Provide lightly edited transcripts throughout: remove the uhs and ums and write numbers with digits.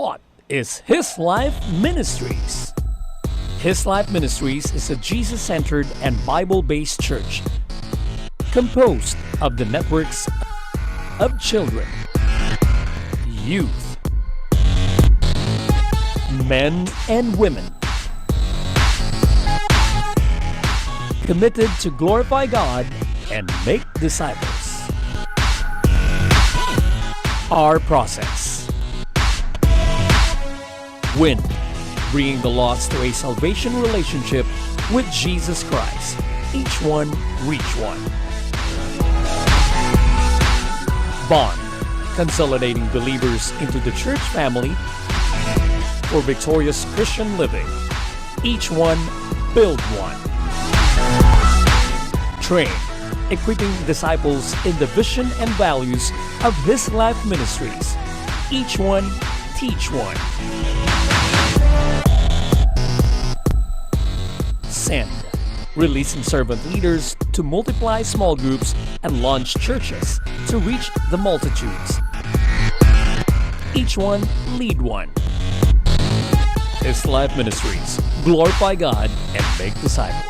What is His Life Ministries? His Life Ministries is a Jesus-centered and Bible-based church composed of the networks of children, youth, men and women, committed to glorify God and make disciples. Our process: win, bringing the lost to a salvation relationship with Jesus Christ. Each one, reach one. Bond, consolidating believers into the church family for victorious Christian living. Each one, build one. Train, equipping disciples in the vision and values of His Life Ministries. Each one, teach one. Send, releasing servant leaders to multiply small groups and launch churches to reach the multitudes. Each one, lead one. His Life Ministries, glorify God and make disciples.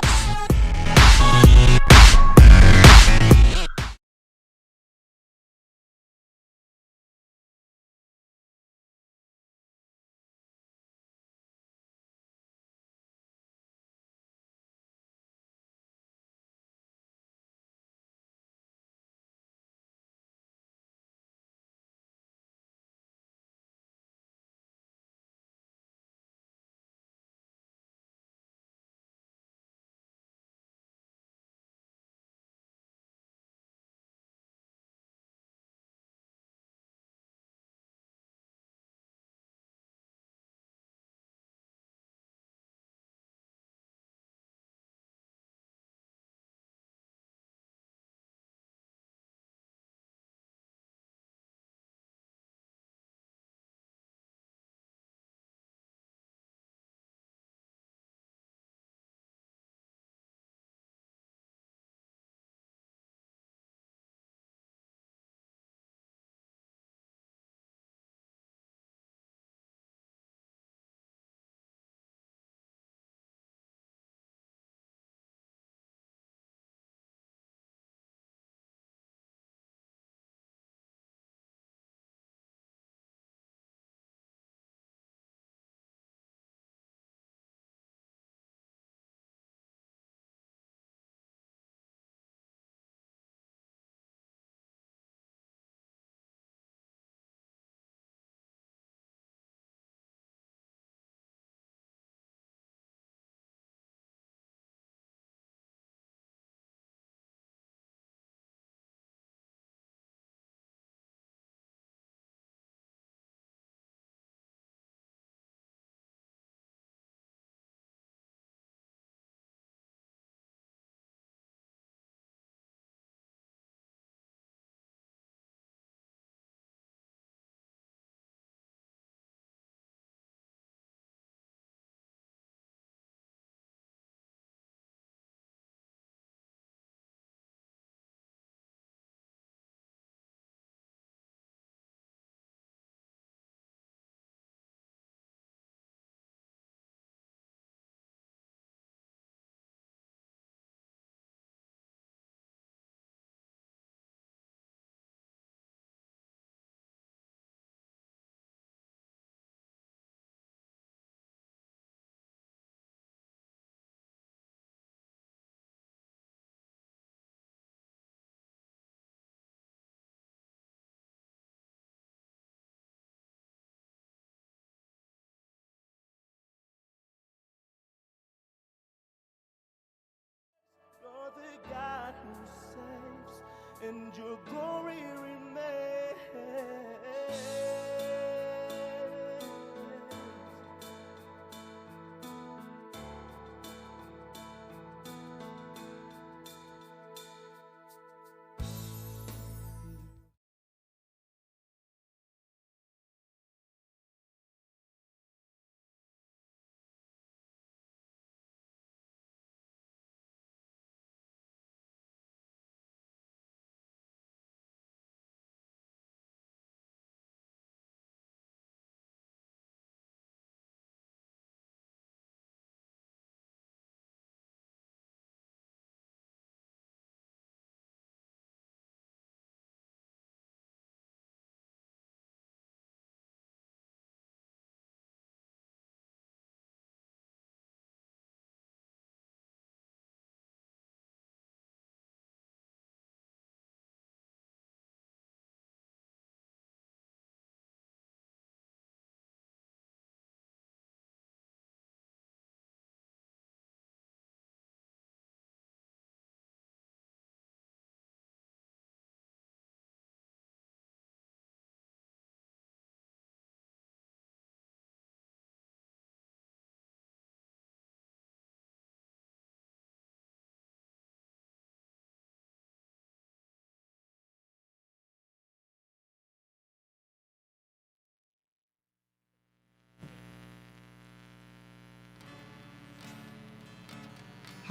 You're the God who saves, and your glory remains.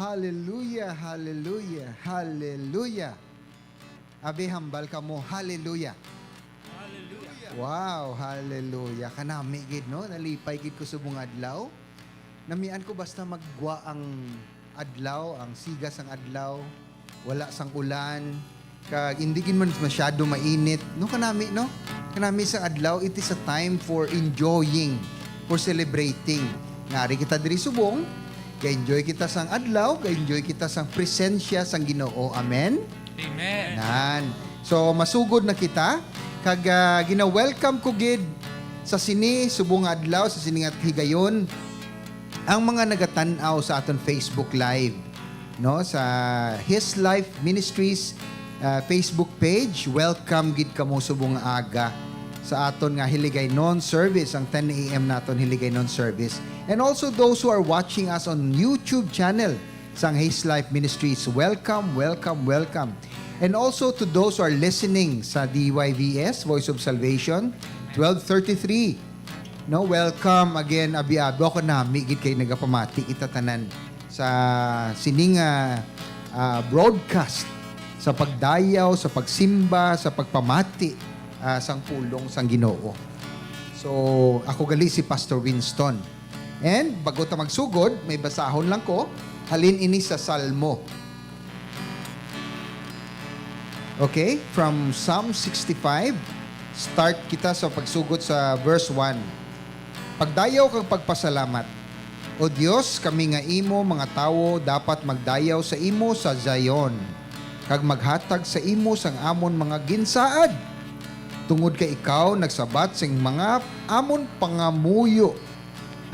Hallelujah, hallelujah, hallelujah. Abi, hambal ka mo. Hallelujah. Hallelujah. Wow, hallelujah. Kanami, gid, no? Nalipay, gid ko sa mga adlaw. Namian ko basta magwa ang adlaw, ang sigas ang adlaw. Wala sang ulan. Kag hindi gid man masyado mainit. No, kanami, no? Kanami sa adlaw, it is a time for enjoying, for celebrating. Ngari kita diri subong, ka-enjoy kita sang adlaw, ka-enjoy kita sang presensya sang Ginoo. Amen? Amen. Nan. So, masugod na kita. Kag gina-welcome ko gid sa sini, subong adlaw, sa sini nga higayon, ang mga nagatan-aw sa aton Facebook Live. No? Sa His Life Ministries Facebook page. Welcome gid kamo subong aga sa aton nga Hiligaynon service, ang 10 a.m. naton Hiligaynon service. And also those who are watching us on YouTube channel sang His Life Ministries, welcome, welcome, welcome. And also to those who are listening sa DYVS, Voice of Salvation, 1233. No, welcome again, abi-abi ako nami gid kay nagapamati itatanan sa sining broadcast, sa pagdayaw, sa pagsimba, sa pagpamati sang pulong sang Ginoo. So, ako gali si Pastor Winston. And bago ta magsugod, may basahon lang ko. Halin ini sa Salmo. Okay? From Psalm 65, start kita sa pagsugod sa verse 1. Pagdayaw kang pagpasalamat. O Dios, kami nga imo mga tawo dapat magdayaw sa imo sa Zion. Kag maghatag sa imo sang amon mga ginsaad. Tungod kay ikaw nagsabat sing mga amon pangamuyo.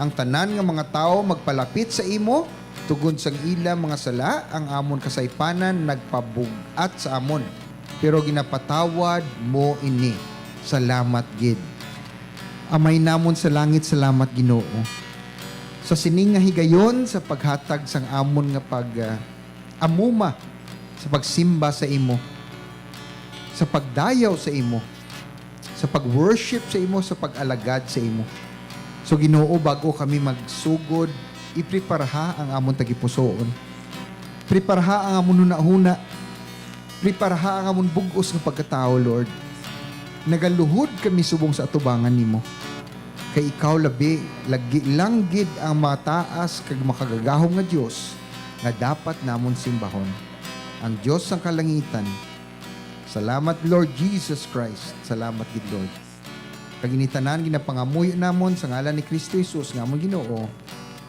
Ang tanan nga mga tao magpalapit sa imo, tugod sang ila mga sala, ang amon kasaypanan nagpabugat sa amon. Pero ginapatawad mo ini. Salamat gid. Amay namon sa langit, salamat Ginoo. Sa sining nga higayon sa paghatag sang amon nga amuma, sa pagsimba sa imo, sa pagdayaw sa imo, sa pag-worship sa imo, sa pag-alagad sa imo. So Ginoo, bago kami magsugod, ipreparaha ang amon tagipusoon. Preparaha ang amon hunahuna. Preparaha ang amon bugos ng pagkatao, Lord. Nagaluhod kami subong sa atubangan nimo. Kay ikaw labi, lagi langgid ang mataas kag makagagahom nga Dios nga dapat namon simbahon. Ang Diyos ang kalangitan. Salamat, Lord Jesus Christ. Salamat, gid Lord. Kaginitanan, ginapangamuyo namon sa ngalan ni Kristo Jesus, nga amon Ginoo.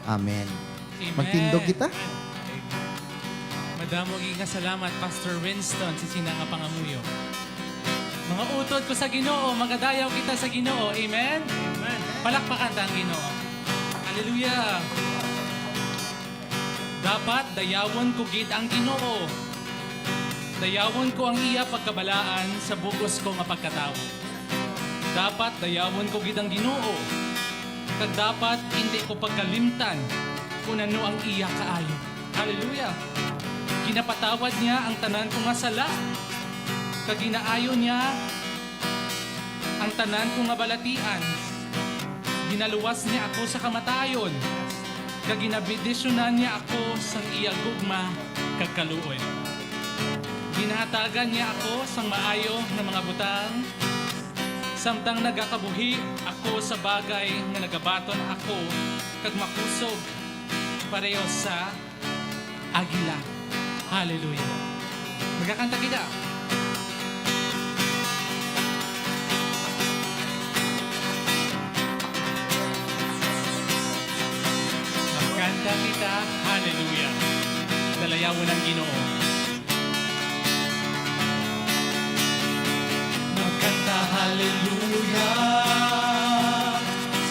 Amen. Amen. Magtindog kita. Madamo nga salamat, Pastor Winston, si sina nga pangamuyo. Mga utod ko sa Ginoo, magadayaw kita sa Ginoo. Amen? Amen. Palakpakan ta ang Ginoo. Hallelujah. Dapat dayawon ko gid ang Ginoo. Dayawon ko ang iya pagkabalaan sa bugos ko nga pagkatao. Dapat dayawon ko gid ang Ginoo. Kag dapat hindi ko pagkalimtan kung ano ang iya kaayo. Hallelujah. Ginapatawad niya ang tanan ko nga sala. Kag ginaayo niya ang tanan ko nga balatian. Ginaluwas niya ako sa kamatayon. Kag ginabidisyonan niya ako sa iya gugma kag kaluoy. Ginahatagan niya ako sa maayo nga mga butang. Samtang nagakabuhi ako sa bagay nga nagabaton ako kag makusog pareho sa agila. Hallelujah. Magkakanta kita. Magkanta kita. Hallelujah. Dalayawan ng Ginoo. Magkanta hallelujah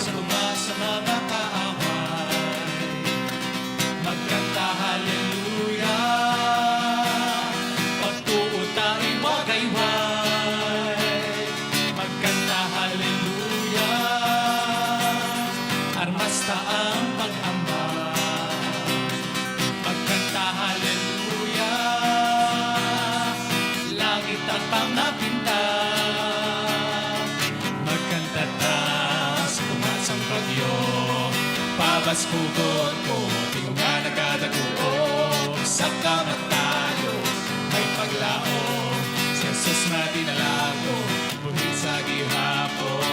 sa tumas sa mga kaaway. Magkanta hallelujah pagtuo tayo wagayway. Magkanta hallelujah armas taang pag-amba. Magkanta hallelujah langit at pamnapinta. Pabaskugon ko, tingong nga nagadaguo. sa kamatayo, may paglaom. Si Jesus madinalago, buhi sa gihapon.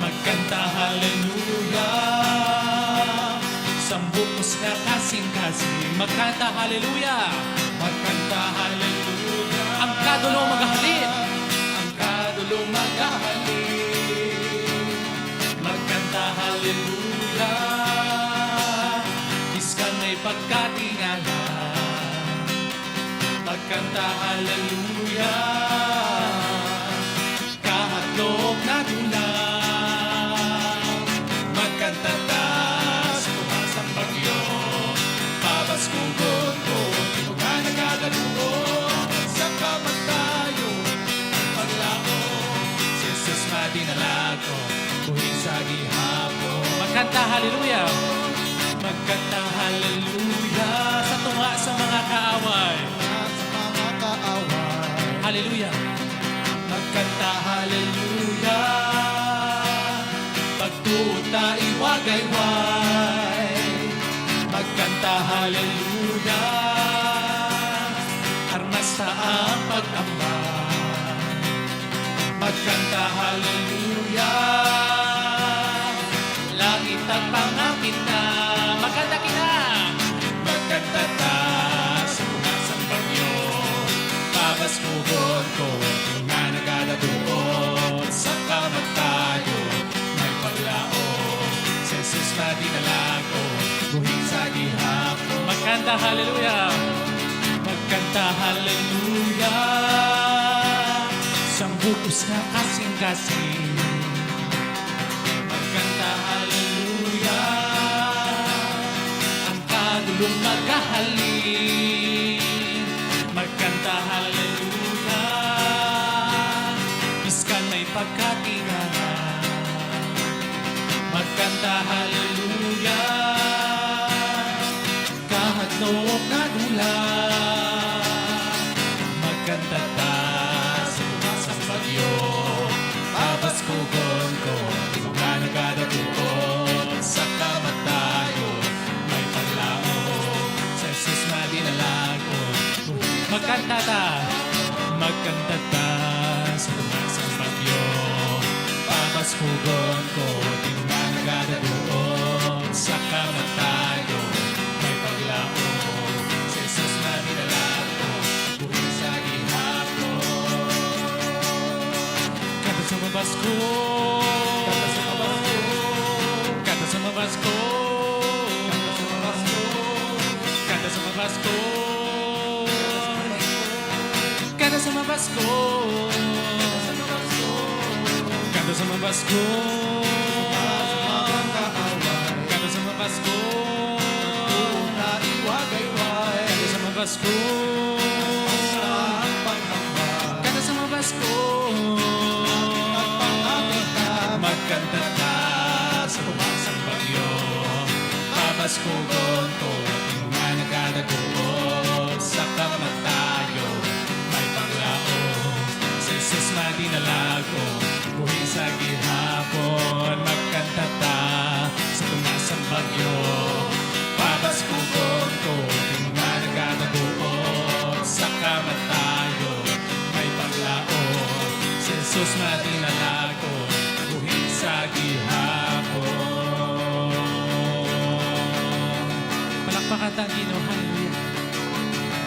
Magkanta hallelujah, sambukos na kasing-kasing. Magkanta hallelujah, magkanta hallelujah. Ang kadulo maghahalin, ang kadulo maghahalin. Magkanta hallelujah, iskan may pagkatingala. Magkanta hallelujah, kahatlog na dulang. Magkanta ta sa tumasang bagyo, pabaskugon ko, tinuga nagagaluon. Sa kamatayo, ang paglaom, si Jesus madinalago, buhi sa gihapon. Magkanta hallelujah, magkanta hallelujah, sa tunga sa mga kaaway. Hallelujah. Magkanta hallelujah, pagtuta iwagayway. Magkanta hallelujah, armas sa ang pag-ambag. Magkanta hallelujah, langit at pangapit na. Magkanta kita, magkanta ta sa tumasang bagyo, pabaskugon ko, nga nagadadoon. Sa kamatayo, may paglaom, si Jesus madinalago, buhi sa gihapon. Magkanta hallelujah, magkanta hallelujah, sambukos na kasing-kasing. Magkanta hallelujah, ang kadulong maghahalin. Magkanta hallelujah, iskan may pagkatingala. Magkanta hallelujah, kahadlok na dulang. Magkanta ta sa tumasang bagyo, pabaskugon ko, tinuga nagadadoon. Sa kamatayo, may paglaom, si Jesus madinalago. Magkanta ta sa tumasang bagyo, pabaskugon ko, tinuga nagadadoon. Sa kamatayo, may paglaom, si Jesus madinalago, buhi sa gihapon. Kanta sa mabasko, kanta sa mabasko, kanta sa mabasko, kanta sa mabasko, kanta sa mabasko, kanta sa mabasko, kanta sa mabasko, na iwagayway. Kanta sa mabasko, kanta sa mabasko, magkanta ta sa tumasang bagyo, pabaskugon ko, nga nagadagoon. Sa kamatayo, may paglaom, si Jesus madinalago, buhi sa gihapon. Magkanta ta sa tumasang bagyo, pabaskugon ko, nga nagadagoon. Sa kamatayo, may paglaom, si Jesus madinalago, buhi sa gihapon. Palakpakan tayo, Ginoo. Hallelujah.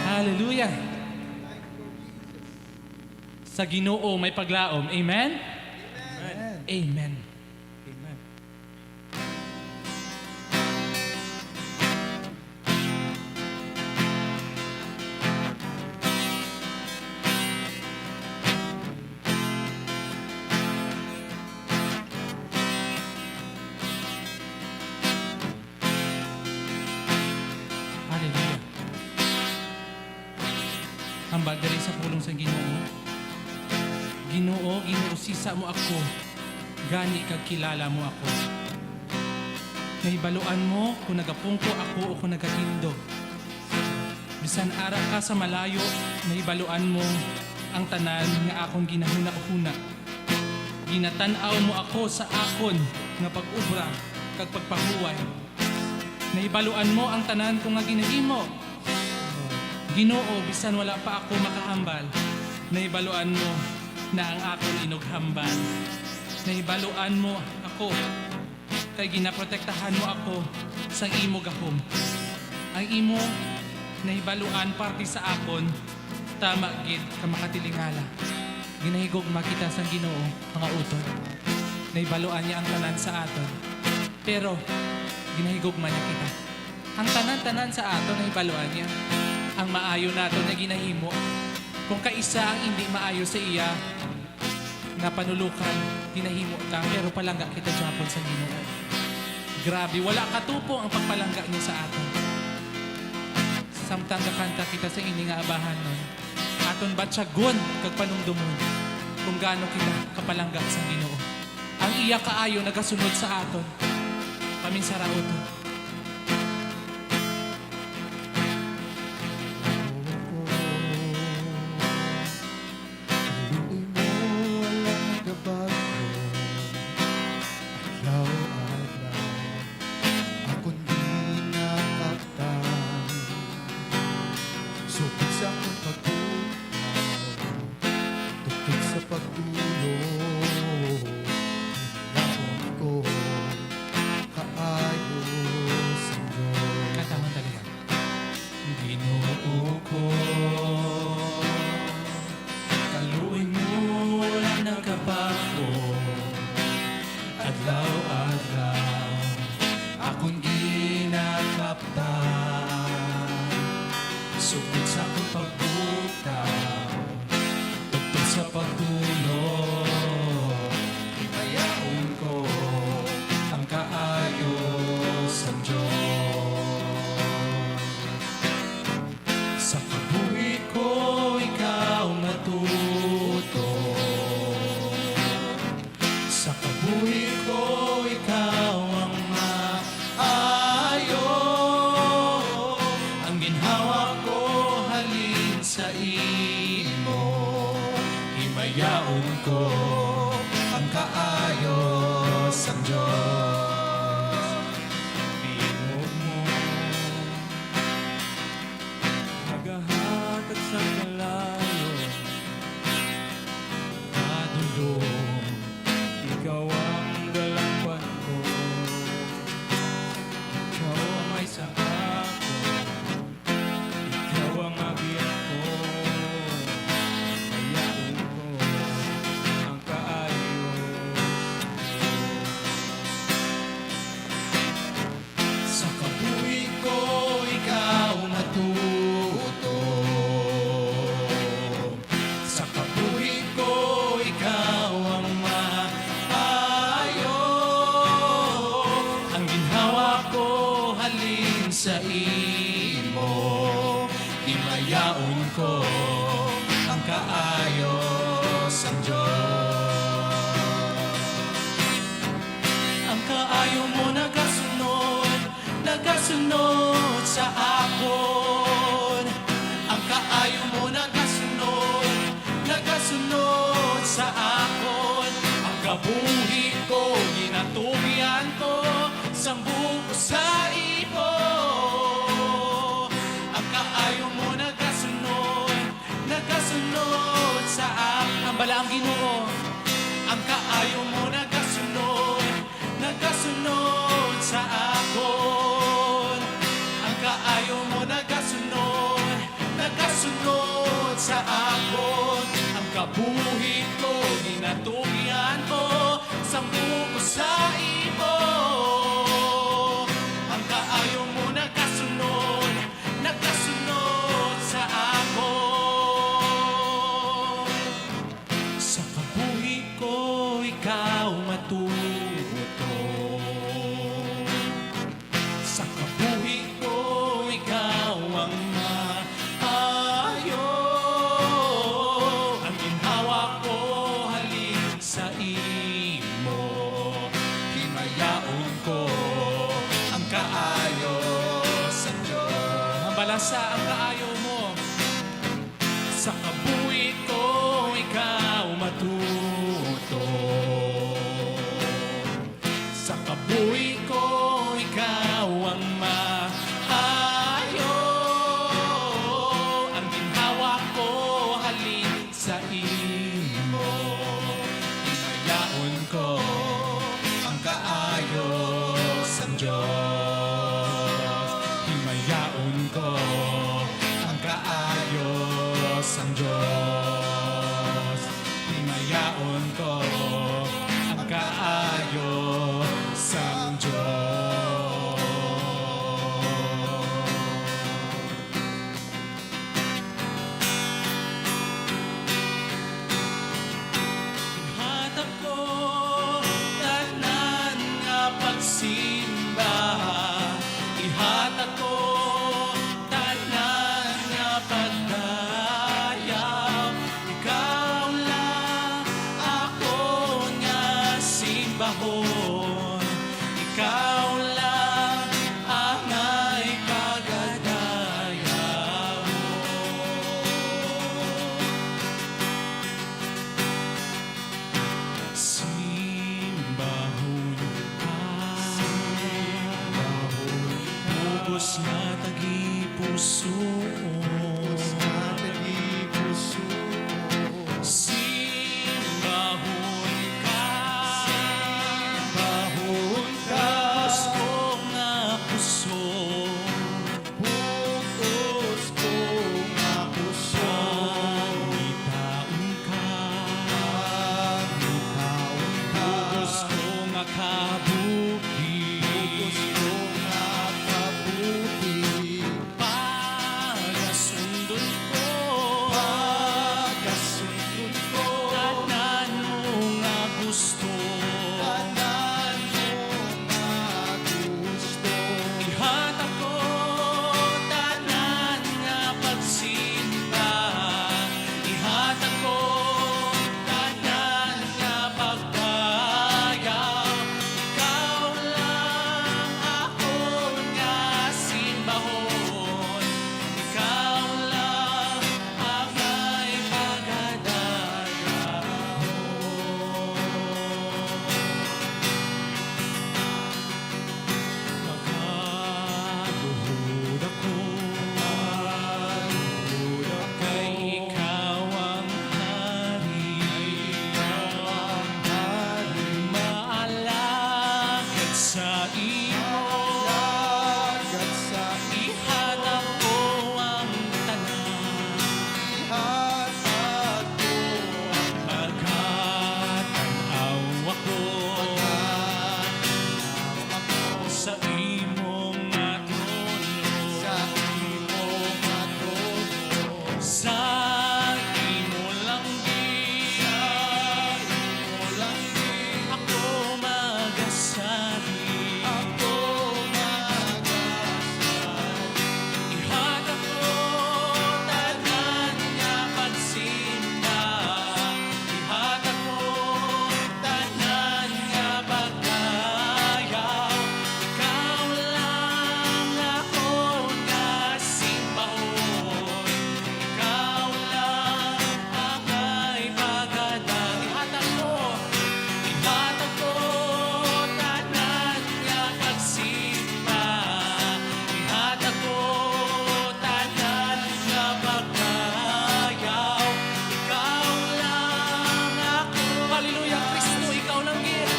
Hallelujah. Sa Ginoo may paglaom. Amen? Amen. Amen. Amen. Hallelujah. Hambal dali sa pulong sa Ginoo. Ginoo, sisa mo ako. Gani kag kilala mo ako. Nahibaluan mo kung nagapungko ako o kung nagatindog. Bisan ara ka sa malayo, nahibaluan mo ang tanan nga akong ginahuna-huna. Ginatan-aw mo ako sa akon nga pag-ubra kag pagpahuway. Naibaluan mo ang tanan ko nga ginahimo. Ginoo, bisan wala pa ako makahambal. Naibaluan mo na ang akong inughambal. Naibaluan mo ako, kay ginaprotektahan mo ako sa imo gahom. Ang imo nahibaluan parte sa akon, tama gid ka makatilingala. Ginahigog makita sa Ginoo mga utod. Nahibaluan niya ang tanan sa aton. Pero ginahigog man niya kita. Ang tanan-tanan sa aton nahibaluan niya. Ang maayo naton na ginahimo. Kung kaisa ang hindi maayo sa iya, na panulukan, ginahimo ta, pero palangga kita Japon sa Ginoo. Grabe, wala katupo ang pagpalangga niya sa aton. Samtang kakanta kita sa ini nga abahan nun. Aton batsagon kag panumdumon kung gaano kita kapalangga sa Ginoo. Ang iya kaayo nagasunod sa aton. Paminsarauton. Katahon talaga. Ginoo ko, kaluoy mo wala nang kapako. Adlaw-adlaw, akong ginakaptan. Sukod sa akong pagbukaw, tugtog sa pagtulog. Ipayaon ko ang kaayos ng Diyos. Sa kabuhi ko, ikaw matuto. Sa kabuhi ko, ikaw ang maayo. Ang ginhawa ko, halin sa imo. Himayaon ko ang kaayos ng Diyos. Tingog mo, nagahatag sa kalayo. Kadulong, ikaw ang dalangpan ko. Ikaw ang may sa ako. Ikaw ang abiyan ko. Hayaon ko ang kaayos. Sa kabuhi ko, ikaw matuto. Sa kabuhi ko, ikaw ang maayo. Ang ginhawa ko, halin sa imo. Himayaon ko ang kaayos ng Diyos. Ang kaayo mo nagasunod, nagasunod sa akon. Ang kaayo mo nagasunod, nagasunod sa akon. Ang kabuhi ko, ginatugyan ko, sambuko sa ibo. Ang kaayo mo nagasunod, nagasunod sa akon. Ang balaang Ginoo, ang kaayo mo nagasunod, nagasunod sa akon. Ang kaayo mo nagasunod, nagasunod sa akon. Ang kabuhi ko, ginatugyan ko, sambuko sa ibo. Ang kaayo mo nagasunod, nagasunod sa akon. Sa kabuhi ko, ikaw matuto. Sa kabuhi ko, ikaw ang maayo. Ang ginhawa ko, halin sa imo. Himayaon ko ang kaayos ng Diyos. Ang balasa ang kaayo mo. Sa kabuhi ko, ikaw matuto. Sa kabuhi ko, ikaw ang maayo. imo. Hinayaon ko ang kaayos ang Diyos. Hinayaon ko ang kaayos ang Diyos. Hinayaon ko ang kaayos ang Diyos. Ihatag ko tanan nga pagsimba. Ihatag ko tanan nga pagdayaw. Ikaw lang ako nga simbahon. Ikaw lang ang may pagadayaw. Simbahon ka, bugos nga tagi-puso. Simbahon ka, bugos ko nga puso. Bitaon ka, bugos ko nga kabuhi. Pagasundon ko, tanan mo nga gusto. Ihatag ko tanan nga pagsimba. Ihatag ko tanan nga pagdayaw. Ikaw lang ako nga simbahon. Ikaw lang ang may pagadayaw. Magkaluhod ako, kay ikaw ang hari. Maalagad sa iyo, ihatag ko ang tanan. Pagkatanaw ako sa imong nga trono. Sa imo lang din ako magasali. Ihatag ko tanan nga pagsinda. Ihatag ko tanan nga pagdayaw. Ikaw lang ako nga simbahon. Ikaw lang ang may pagadayaw. Ihatag ko tanan nga pagsimba. Ihatag ko tanan nga pagdayaw. Ikaw lang ako. Hallelujah, Kristo, ikaw lang gid.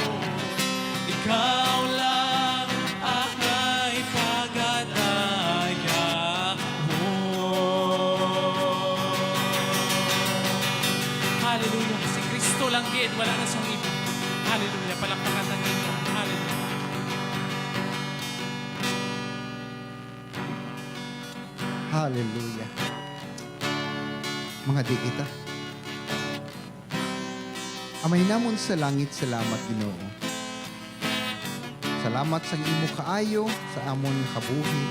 Ikaw lang ang may pagadayaw. Hallelujah, si Kristo lang gid, wala na siyang iba. Hallelujah, palakpakan ng inyo. Hallelujah. Hallelujah. Mga di kita. Amay namon sa langit, salamat Ginoo. Salamat sa imo kaayo sa amon kabuhi.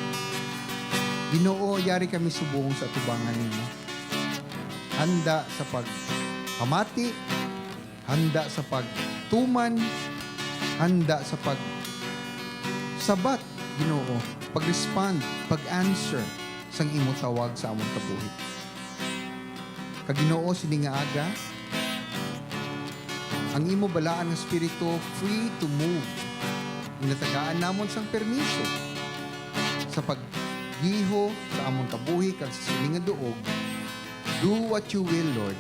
Ginoo, yari kami subong sa tubangan nimo. Handa sa pagpamati, handa sa pagtuman, handa sa pagsabat, Ginoo, pag-respond, pag-answer sang imo tawag sa amon kabuhi. Kag Ginoo sini nga aga, ang imo balaan nga espiritu free to move. Inatagaan namon sang permiso sa paggiho sa amon kabuhi kag sa siling nga duog. Do what you will, Lord.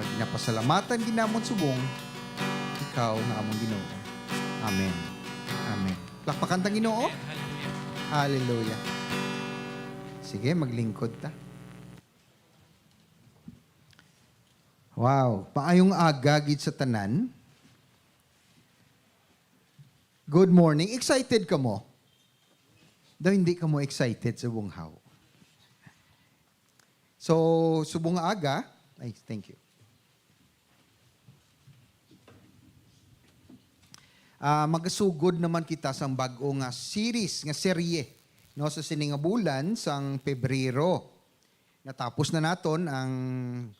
Kag napasalamatan ginamon subong, ikaw nga among Ginoo. Amen. Amen. Lakpakan tang Ginoo. Hallelujah. Hallelujah. Sige, maglingkod ta. Wow, paayong aga gid sa tanan. Good morning. Excited ka mo? Daw hindi ka mo excited sa bunghaw. So, subong aga, ay, thank you. Magasugod naman kita sa bago nga series, nga serye, no, sa sining nga bulan sang Pebrero. Natapos na naton ang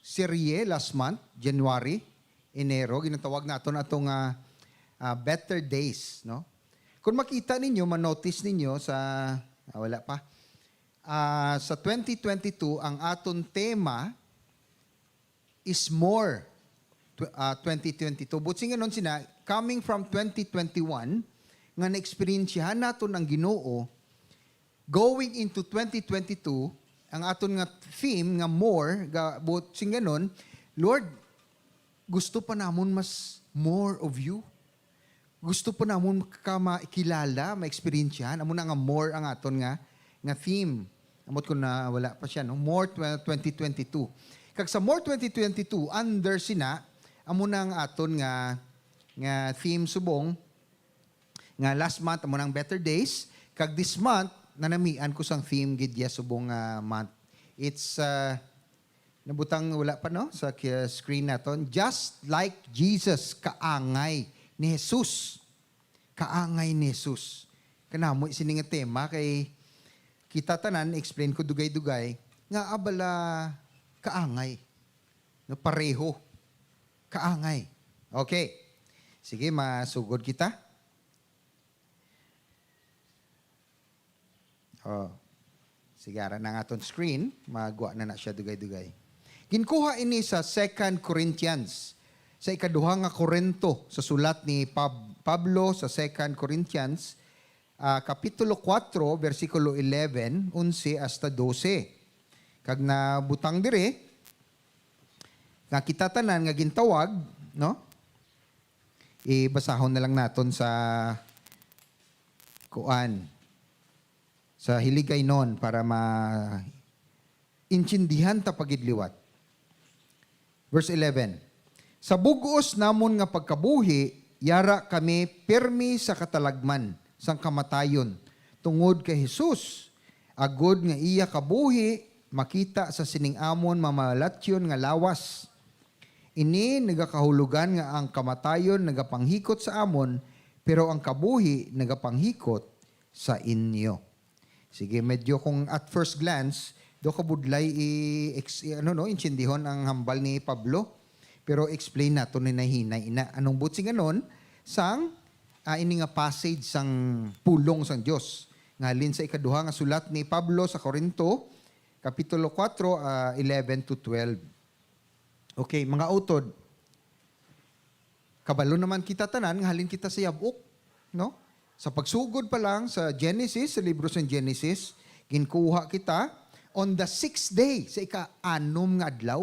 serye last month, January, Enero, ginatawag naton atong Better Days, no? Kung makita ninyo, manotice ninyo sa wala pa. Sa 2022, ang aton tema is more 2022. But singa nun sina, coming from 2021, nga na-experiensyahan naton ang Ginoo, going into 2022, ang aton nga theme nga more, but singa nun, Lord, gusto pa namon mas more of you. Gusto pa namon makilala, ma-experiensyahan. Amo na nga more ang aton nga theme. Amot ko na wala pa siya, no? More 2022. Kag sa More 2022, under sina, amo na ang aton nga theme subong, nga last month, amo nang Better Days. Kag this month, nanamian ko sang theme gidya subong month. It's, nabutang wala pa, no? Sa screen naton. Just like Jesus, kaangay ni Jesus. Kaangay ni Jesus. Kanamo, isining nga tema kay kita tanan, explain ko dugay-dugay, nga abala kaangay. No, pareho. Kaangay. Okay. Sige, masugod kita. Oh. Sige, ara na nga aton screen. Magwa na siya dugay-dugay. Ginkuha ini sa 2 Corinthians. Sa ikaduha nga Korinto, sa sulat ni Pablo sa 2 Corinthians, Kapitulo 4, versikulo 11, 11 hasta 12. Kag nabutang dire, nga kita tanan nga gintawag, no? Ibasahon na lang naton sa kuan, sa hiligay non para intindihan ta pagidliwat. Verse 11. Sa bugos namon nga pagkabuhi, yara kami permi sa katalagman, sang kamatayon, tungod kay Jesus. Agod nga iya kabuhi, makita sa sining amon mamalatyon nga lawas. Ini nagakahulugan nga ang kamatayon nagapanghikot sa amon, pero ang kabuhi nagapanghikot sa inyo. Sige, medyo kung at first glance, do ka budlay insindihon ang hambal ni Pablo. Pero explain nato ni nahinay ina. Anong butsing anon? Sang ini nga passage sang pulong sang Dios. Ngalin sa ikaduha nga sulat ni Pablo sa Korinto, Kapitulo 4, 11 to 12. Okay, mga utod. Kabalo naman kita tanan, halin kita sa yabok, no? Sa pagsugod pa lang sa Genesis, sa libro sa Genesis, ginkuha kita on the 6th day, sa ika-anom nga adlaw.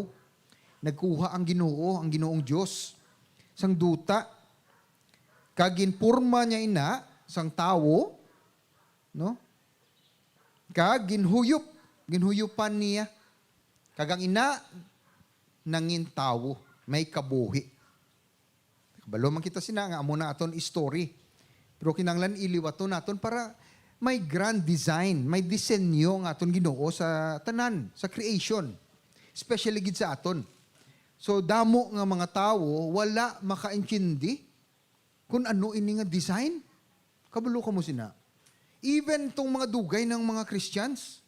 Nagkuha ang Ginoo, ang Ginoong Diyos, sang duta. Kaginpurma niya ina, sang tawo, no? Ginhuyupan niya. Kagang ina, nangin tawo, may kabuhi. Kabalo man kita sina, nga amo na aton story. Pero kinanglan iliwato naton para may grand design, may disenyo nga aton Ginoo sa tanan, sa creation. Especially gid sa aton. So, damo nga mga tao, wala makaintindi kung ano ini nga design. Kabalo ka mo sina. Even tong mga dugay ng mga Christians,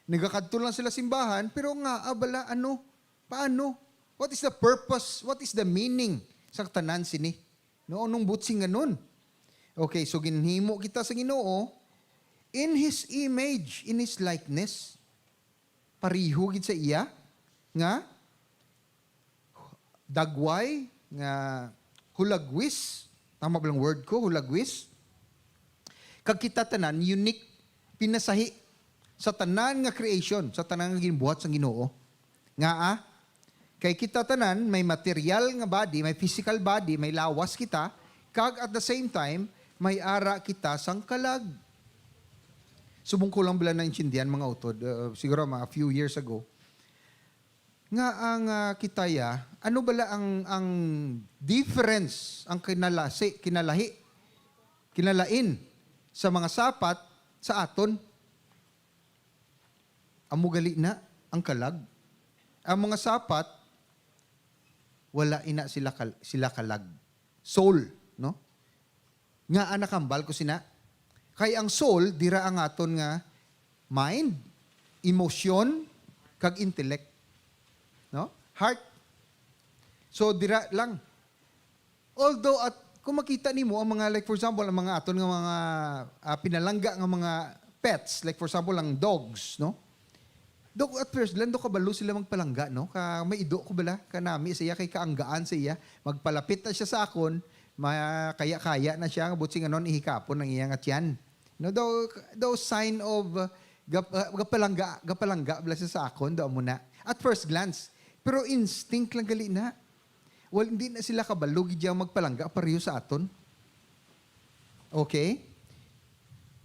nagakadto lang sila simbahan, pero nga, abala, paano? What is the purpose? What is the meaning sa tanan sini? No, anong butsing ganon? Okay, so ginhimo kita sa Ginoo, in His image, in His likeness, pariho gid sa iya, nga, dagway, nga hulagwis, tama ba lang word ko, hulagwis? Kag kita tanan, unique, pinasahi sa tanan nga creation, sa tanan nga ginbuhat sa Ginoo. Nga Kay kita tanan, may material nga body, may physical body, may lawas kita, kag at the same time, may ara kita sang kalag. Subong ko lang bila na intindihan mga utod, siguro mga few years ago, nga ang kitaya, ano bala ang difference, ang kinalain sa mga sapat sa aton? Amugali na ang kalag. Ang mga sapat, wala ina sila kalag. Soul, no? Nga anakambal ko sina. Kay ang soul, dira ang aton nga mind, emotion, kag intellect. No? Heart. So, dira lang. Although, at kung makita nimo ang mga, like for example, ang mga aton nga mga pinalangga nga mga pets, like for example, ang dogs, no? Dog at first, lando kabalo sila magpalangga, no? May ido ko bala, kanami siya, kay kaanggaan siya, magpalapit na siya sa akon, kaya-kaya na siya, butsing anon, ihikapon ng iyang at yan. No, daw sign of gapalangga bala siya sa akon, daw muna. At first glance. Pero instinct lang gali na. Well, hindi na sila kabalo, gidya magpalangga, pareho sa aton. Okay?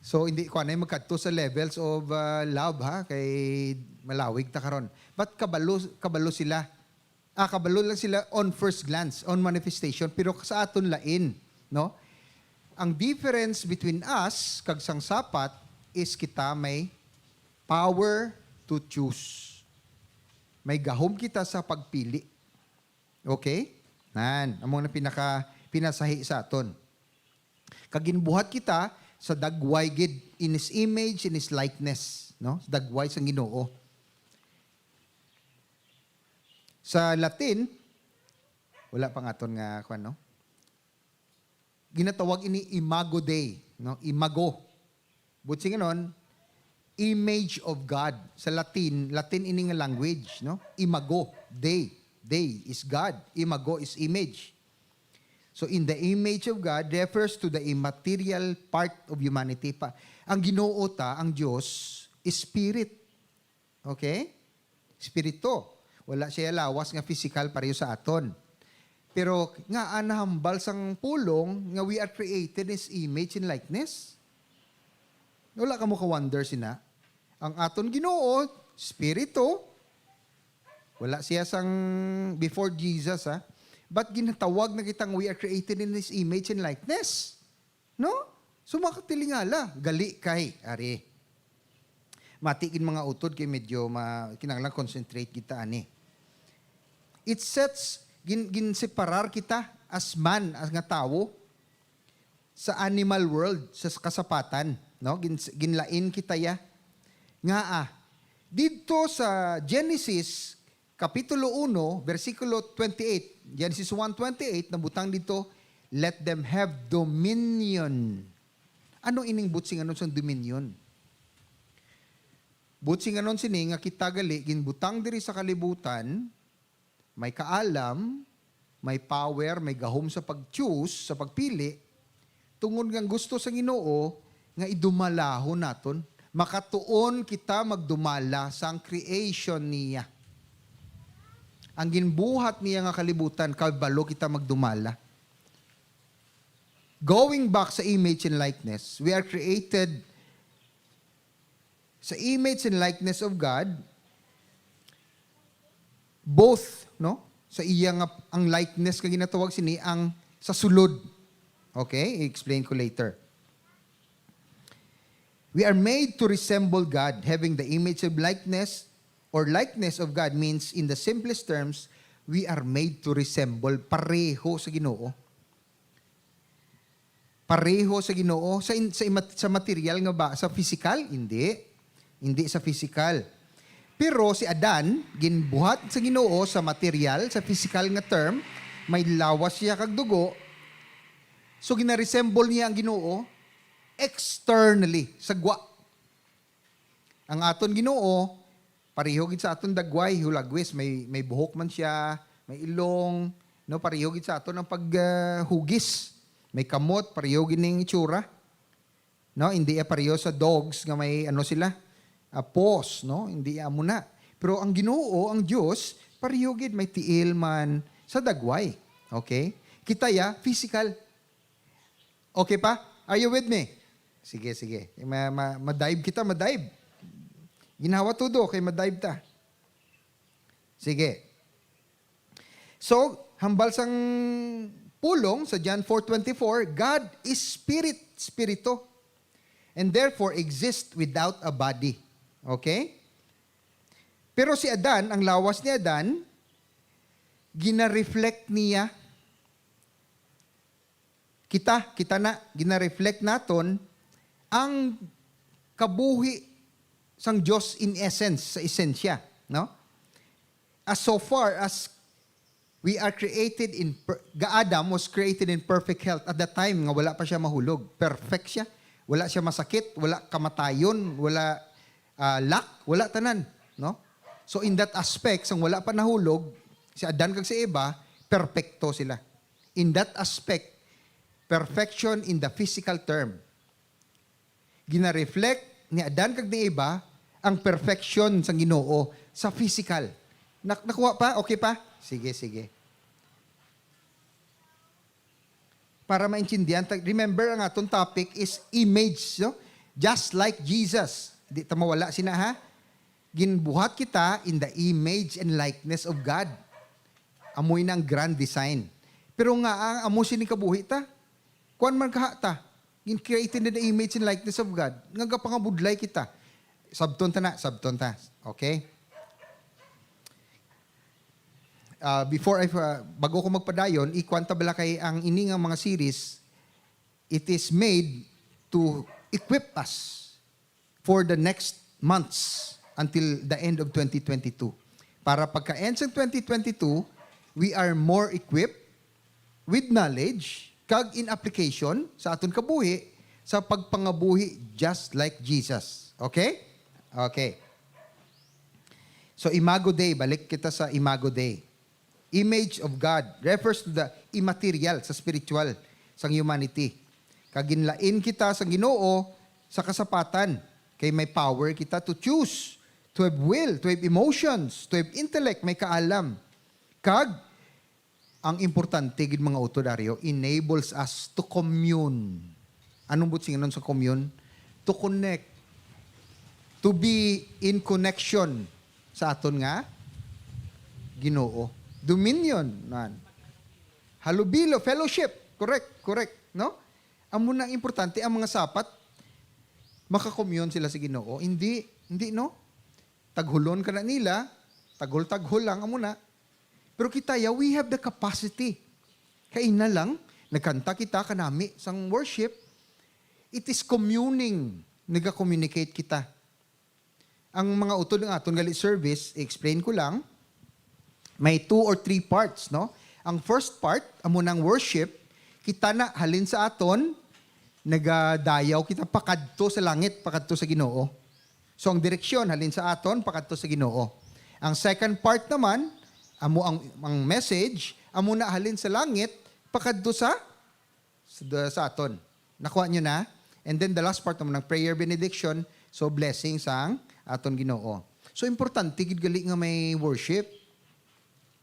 So, hindi ko anay magkadto sa levels of love, ha? Kay malawig ta karon. But kabalo sila. Kabalo lang sila on first glance, on manifestation, pero sa aton lain, no? Ang difference between us, kag sang sapat, is kita may power to choose. May gahom kita sa pagpili. Okay? Nan, among na pinasahi sa aton. Kaginbuhat kita sa dagway gid in His image, in His likeness, no? Sa dagway sang Ginoo. Sa Latin, wala pang aton nga kuan, no? Ginatawag ini Imago Dei, no? Imago. Butsi nganon, image of God. Sa Latin ini nga language, no? Imago Dei. Dei is God, imago is image. So in the image of God refers to the immaterial part of humanity. Ang Ginoo ta, ang Diyos, is spirit. Okay? Spirito. Wala siya lawas nga physical pareho sa aton. Pero nga anahambal sang pulong nga we are created in His image and likeness. Wala ka mo ka-wonder sina. Ang aton Ginoo, spirito. Wala siya sang before Jesus, ha? But ginatawag na kitang we are created in His image and likeness. No? So makatilingala, gali kay, ari. Matikin mga utod kay medyo kinanglang concentrate kita ani. It sets, ginseparar kita as man, as nga tao, sa animal world, sa kasapatan. No? Ginlain kita ya. Nga dito sa Genesis, Kapitulo 1, versikulo 28, Genesis 1:28, nabutang dito, let them have dominion. Ano ining butsing anon sa dominion? Butsing anon sini nga kita gali, ginbutang diri sa kalibutan, may kaalam, may power, may gahom sa pag-choose, sa pagpili, tungod nga gusto sa Ginoo, nga idumalahon naton, makatuon kita magdumala sa creation niya. Ang ginbuhat niya nga kalibutan, kabalo kita magdumala. Going back sa image and likeness, we are created sa image and likeness of God, both, no? Sa iya nga, ang likeness ka ginatawag sini, ang sa sulod. Okay? I-explain ko later. We are made to resemble God, having the image of likeness, or likeness of God means, in the simplest terms, we are made to resemble, pareho sa Ginoo. Pareho sa Ginoo. Sa material nga ba? Sa physical? Hindi. Hindi sa physical. Pero si Adan, ginbuhat sa Ginoo sa material, sa physical nga term, may lawas siya kag dugo. So gina-resemble niya ang Ginoo externally, sa gwa. Ang aton Ginoo, pareho gid sa aton dagway, hulagwis, may buhok man siya, may ilong, no, pareho gid sa aton ang paghugis. May kamot, pareho gid ning itsura. No, hindi pareho sa dogs nga may ano sila, paws, no, hindi amo na. Pero ang Ginoo, ang Dios, Parihugid, may tiil man sa dagway. Okay? Kitaya, physical. Okay pa? Are you with me? Sige, sige. Ma-dive kita, ma-dive. Ginawa todo, kay ma-dive ta. Sige. So, hambal sang pulong sa John 4:24, God is spirit, spirito, and therefore exists without a body. Okay? Pero si Adan, ang lawas ni Adan, gina-reflect niya. Kita na, gina-reflect naton ang kabuhi sang Diyos in essence, sa esensya. No? As so far as we are created Adam was created in perfect health. At that time, nga wala pa siya mahulog. Perfect siya. Wala siya masakit, wala kamatayon, wala lack, wala tanan. No? So in that aspect, sang wala pa nahulog, si Adan kag si Eva, perfecto sila. In that aspect, perfection in the physical term. Gina-reflect ni Adan kag ni Eva ang perfection sang Ginoo sa physical. Nakuha pa? Okay pa? Sige, sige. Para maintindihan, remember ang atong topic is image, no? Just like Jesus. Di ta mawala sina ha? Ginbuhat kita in the image and likeness of God. Amoy na ang grand design. Pero nga, ang amo sini kabuhi ta. Kuan man kaha ta. Created in the image and likeness of God. Nga pangabudlay kita. Sabton ta. Okay? Bago ko magpadayon, ikwanta bala kay ang ining ang mga series, it is made to equip us for the next months until the end of 2022. Para pagka-end sa 2022, we are more equipped with knowledge, kag in application sa aton kabuhi, sa pagpangabuhi just like Jesus. Okay? Okay. So, Imago Day. Balik kita sa Imago Day. Image of God refers to the immaterial, sa spiritual, sa humanity. Kaginlain kita sa Ginoo sa kasapatan. Kay may power kita to choose, to have will, to have emotions, to have intellect, may kaalam. Kag, ang importante, gid mga autodaryo, enables us to commune. Anong butsing nun sa commune? To connect. To be in connection sa aton nga Ginoo. Dominion. Halubilo, fellowship. Correct. No? Ang munang importante, ang mga sapat, makakommune sila sa Ginoo. Hindi, no? Taghulon ka na nila, taghol lang amo na. Pero kita, we have the capacity. Kaina lang, nagkanta kita kanami sang worship. It is communing. Nag-communicate kita. Ang mga utod ng aton gali service, explain ko lang, may 2 or 3 parts, no? Ang first part, amo ng worship, kita na halin sa aton, nagadayaw kita pakadto sa langit, pakadto sa Ginoo. So ang direksyon halin sa aton, pakadto sa Ginoo. Ang second part naman, amo ang message, amo na halin sa langit, pakadto sa aton. Nakuha nyo na? And then the last part naman ng prayer benediction, so blessing sang aton Ginoo. So importante gid gali nga may worship.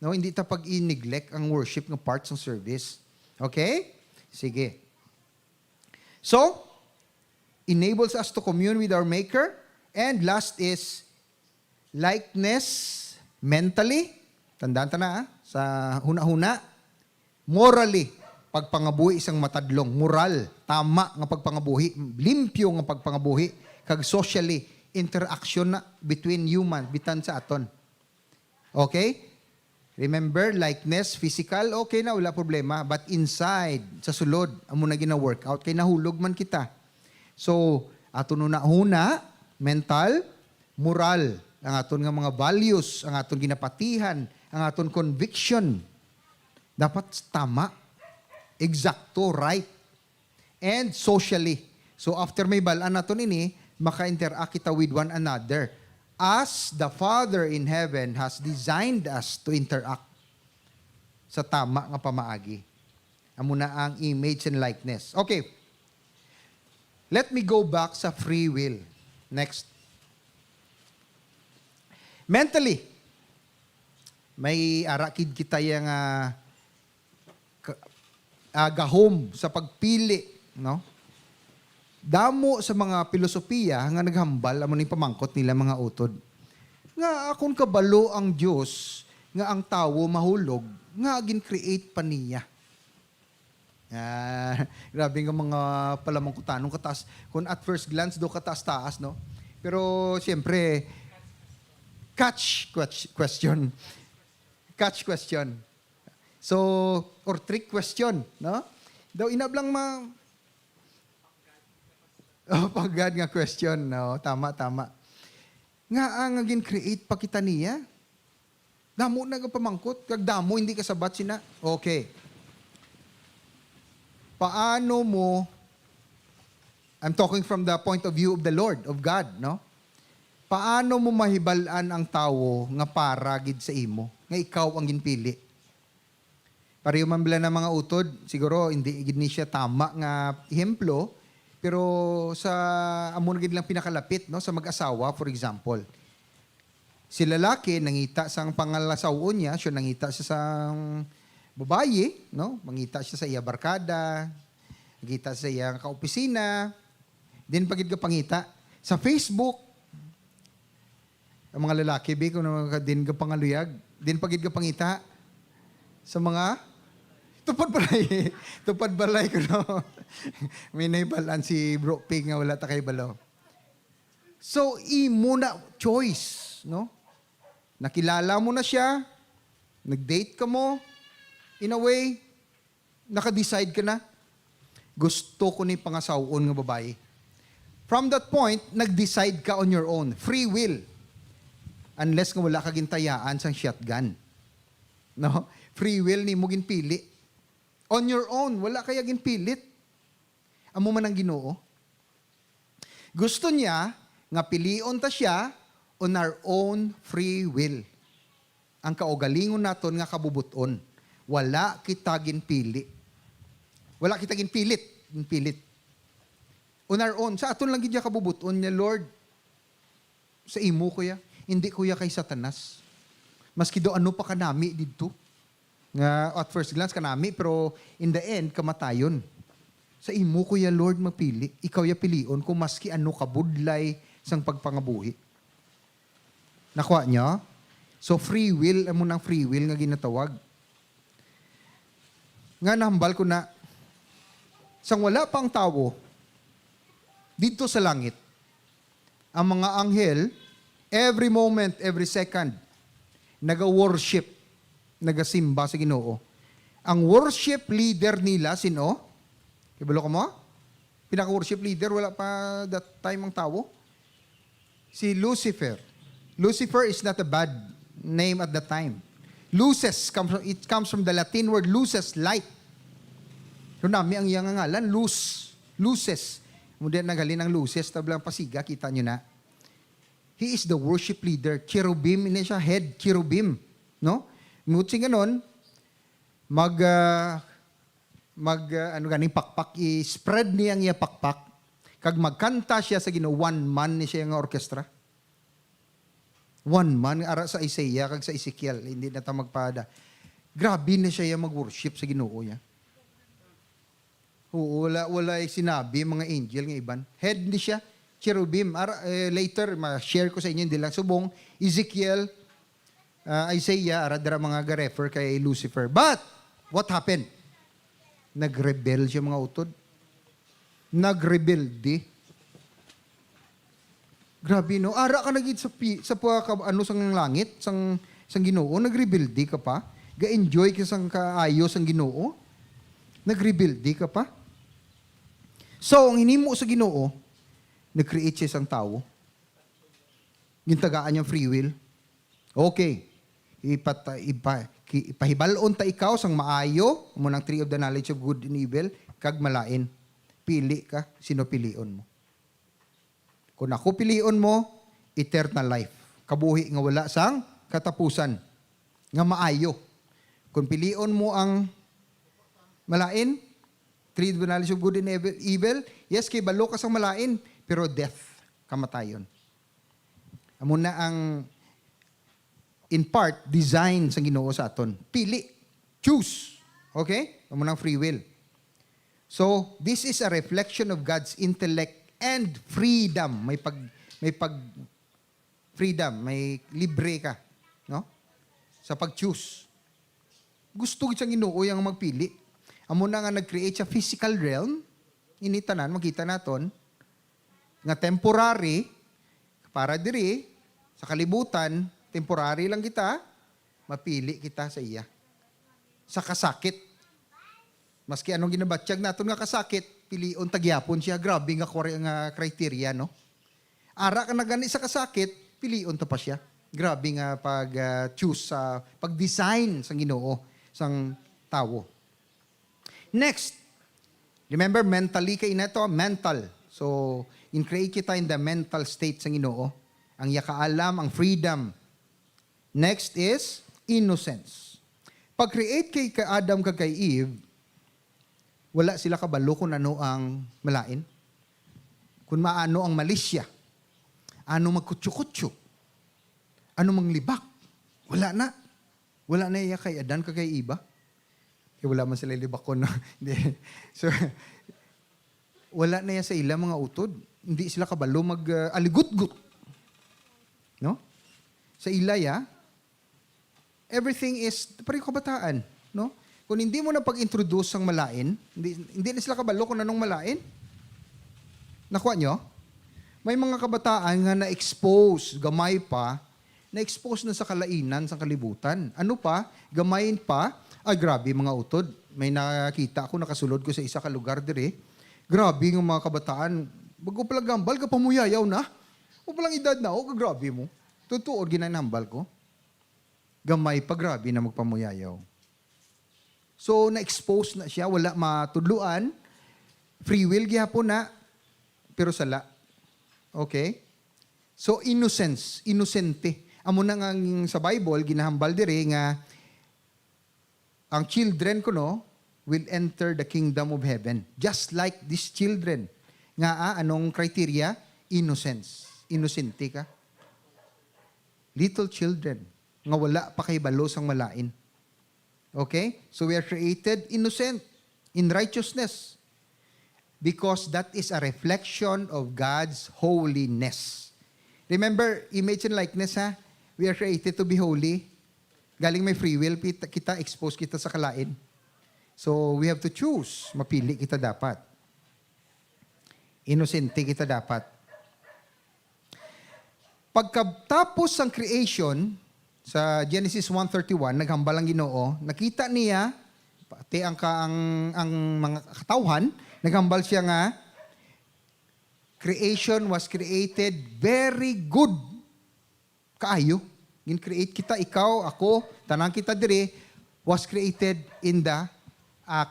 No, hindi ta pag-i-neglect ang worship ng parts ng service. Okay? Sige. So, enables us to commune with our Maker. And last is likeness mentally. Tandaan ta na sa huna-huna. Morally, pagpangabuhi isang matadlong. Moral, tama nga pagpangabuhi. Limpyo nga pagpangabuhi. Kag socially, interaction na between human, bitan sa aton. Okay? Remember, likeness, physical, okay na, wala problema. But inside, sa sulod, amo na gina-workout, kay nahulog man kita. So, aton una-huna, mental, moral, ang aton nga mga values, ang aton ginapatihan, ang aton conviction. Dapat tama, exacto, right. And socially. So, after may balaan naton ini, maka-interact kita with one another. As the Father in heaven has designed us to interact sa tama nga pamaagi. Amo na ang image and likeness. Okay. Let me go back sa free will. Next. Mentally. may arakid kita yung gahom sa pagpili, no? Damo sa mga filosofiya nga naghambal amo ning pamangkot nila mga utod. Nga akon kabalo ang Dios nga ang tawo mahulog nga gin-create pa niya. Grabe nga mga palamang kutanong kataas. Kung at first glance do kataas-taas, no? Pero siyempre, catch question. Catch question. So, or trick question, no? Daw inablang pagad nga question, no? Tama. Nga ang gin-create pa kita niya. Damo na nga pamangkot. Kag damo, hindi ka sabat sina. Okay. Paano mo, I'm talking from the point of view of the Lord, of God, no? Paano mo mahibalan ang tawo nga para gid sa imo, nga ikaw ang ginpili? Pareho man bila ng mga utod, siguro hindi gid ni siya tama nga ehemplo, pero sa amo gid lang pinakalapit, no, sa mag-asawa, for example. Si lalaki nangita sang pangalasawon niya, siya nangita siya sang babaye, no? Mangita siya sa iya barkada, mangita sa iya kaopisina, din pagid ka pangita sa Facebook. Ang mga lalaki be kung din ka pangaluyag, din pagid ka pangita sa mga tupad balay ko no. May naibalan si Bro Pig nga wala ta kay balo. So imo na choice, no? Nakilala mo na siya, nag-date ka mo, in a way, naka-decide ka na, gusto ko ni pangasawon nga babae. From that point, nag-decide ka on your own. Free will. Unless nga wala ka gintayaan sang shotgun. No? Free will ni mo ginpili. On your own, wala kaya ginpilit. Amo man ang Ginoo. Gusto niya nga pilion ta siya on our own free will. Ang kaugalingon naton nga kabubuton. Wala kita ginpili. Wala kita ginpilit. On our own. Sa aton lang gid kabubuton niya, Lord. Sa imo kuya. Hindi kuya kay Satanas. Maski do ano pa kanami didto. Nga at first glance kanami, pero in the end, kamatayon. Sa imo kuya, Lord, mapili. Ikaw ya pilion kung maski ano kabudlay sang pagpangabuhi. Nakuha niya? So free will, amo ng free will nga ginatawag. Nga nahambal ko na, sang wala pang tawo, dito sa langit, ang mga anghel, every moment, every second, naga-worship, nagasimba sa Ginoo. Ang worship leader nila, sino? Ibalo ka mo? Pinaka-worship leader, wala pa that time ang tawo. Si Lucifer. Lucifer is not a bad name at that time. Luces, it comes from the Latin word luces, light. So nami ang iyang ngalan, luces. Muna nagalin ang luces, tablang pasiga, kita nyo na. He is the worship leader. Cherubim, ini siya, head cherubim. No? Mutsi ganon, pakpak, i-spread niya ang iya pakpak. Kag magkanta siya sa Ginoo, one man ni siya nga orkestra. One man, ara sa Isaiah, kag sa Ezekiel, hindi na ta magpada. Grabe na siya mag-worship sa Ginoo niya. Wala sinabi, mga angel nga iban. Head ni siya, cherubim. Later, ma-share ko sa inyo, hindi lang subong. Ezekiel, Isaiah, aradara mga ga-refer kay Lucifer. But, what happened? Nag-rebel siya mga utod. Nag-rebel di. Grabe no. Ara ka nagit sa sang langit, sang Ginoo, nag-rebel di ka pa. Ga-enjoy ka sang kaayo sang Ginoo. Nag-rebel di ka pa. So, ang hinimo sa Ginoo, nag-create siya isang tao. Gintagaan niyang free will. Okay. Ipahibalon ta ikaw sang maayo, mo ng tree of the knowledge of good and evil, kag malain. Pili ka, sino pilion mo. Kung ako pilion mo, eternal life. Kabuhi nga wala sang katapusan. Nga maayo. Kung pilion mo ang malain, tree of the knowledge of good and evil, yes, kay balo ka sang malain, pero death, kamatayon. Amo na ang in part, design sa Ginoo sa aton. Pili. Choose. Okay? Amo nang free will. So, this is a reflection of God's intellect and freedom. May freedom, may libre ka, no? Sa pag-choose. Gusto gid siyang Ginoo yang magpili. Amo na nga nag-create sa physical realm, initanan makita naton nga temporary para diri sa kalibutan, temporary lang kita, mapili kita sa iya. Sa kasakit. Maski anong ginabatsyag naton nga kasakit, pilion tagyapon siya. Grabe nga criteria, no? Ara ka na gani sa kasakit, pilion ta pa siya. Grabe nga pag-choose sa pag-design sa Ginoo sang tawo. Next, remember mentally kay nato, mental. So, in-create kita in the mental state sa Ginoo. Ang yakaalam, ang freedom. Next is innocence. Pag-create kay Adam kay Eve, wala sila kabalo kung ano ang malain. Kung maano ang malisya. Ano magkutsu-kutsu. Ano manglibak. Wala na. Wala na iya kay Adan kay Eva. Kaya wala man sila libak ko na. So, wala na iya sa ila mga utod. Hindi sila kabalo mag-aligut-gut. No? Sa ilaya, everything is pareho kabataan. No? Kung hindi mo na pag-introduce ang malain, hindi na sila kabalo kung anong malain. Nakuha nyo? May mga kabataan nga na-expose, gamay pa, na-expose na sa kalainan, sa kalibutan. Ano pa? Gamayin pa. Ay, grabe mga utod. May nakita ako, nakasulod ko sa isa ka lugar dire. Grabe ng mga kabataan. Bago palang gambal, kapamuyayaw na. O palang edad na, o kagrabe mo. Totoo, ginanambal ko. Gamay pa, grabe na magpamuyayaw. So, na-expose na siya, wala matudluan. Free will gihapon na, pero sala. Okay? So, innocence, inosente. Amo na nga sa Bible, ginahambal dire nga, ang children ko no, will enter the kingdom of heaven. Just like these children. Nga anong criteria? Innocence. Inosente ka. Little children. Nga wala pa kay balos ang malain. Okay? So we are created innocent in righteousness because that is a reflection of God's holiness. Remember, image and likeness ha? We are created to be holy. Galing may free will, kita expose kita sa kalain. So we have to choose. Mapili kita dapat. Inosente kita dapat. Pagkatapos ng creation, sa Genesis 1:31, naghambal ang Ginoo, nakita niya, pati ang mga katawhan, naghambal siya nga, creation was created very good. Kaayo. Gin-create kita, ikaw, ako, tanang kita dire, was created in the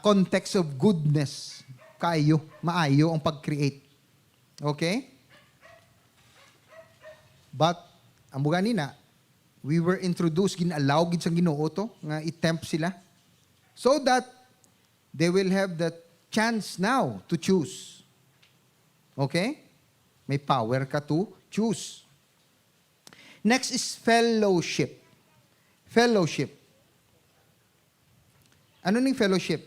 context of goodness. Kaayo, maayo ang pag-create. Okay? But, ang buga nina, we were introduced, ginalaw gid sa Ginoo to, nga i-tempt sila. So that they will have the chance now to choose. Okay? May power ka to choose. Next is fellowship. Fellowship. Ano ning fellowship?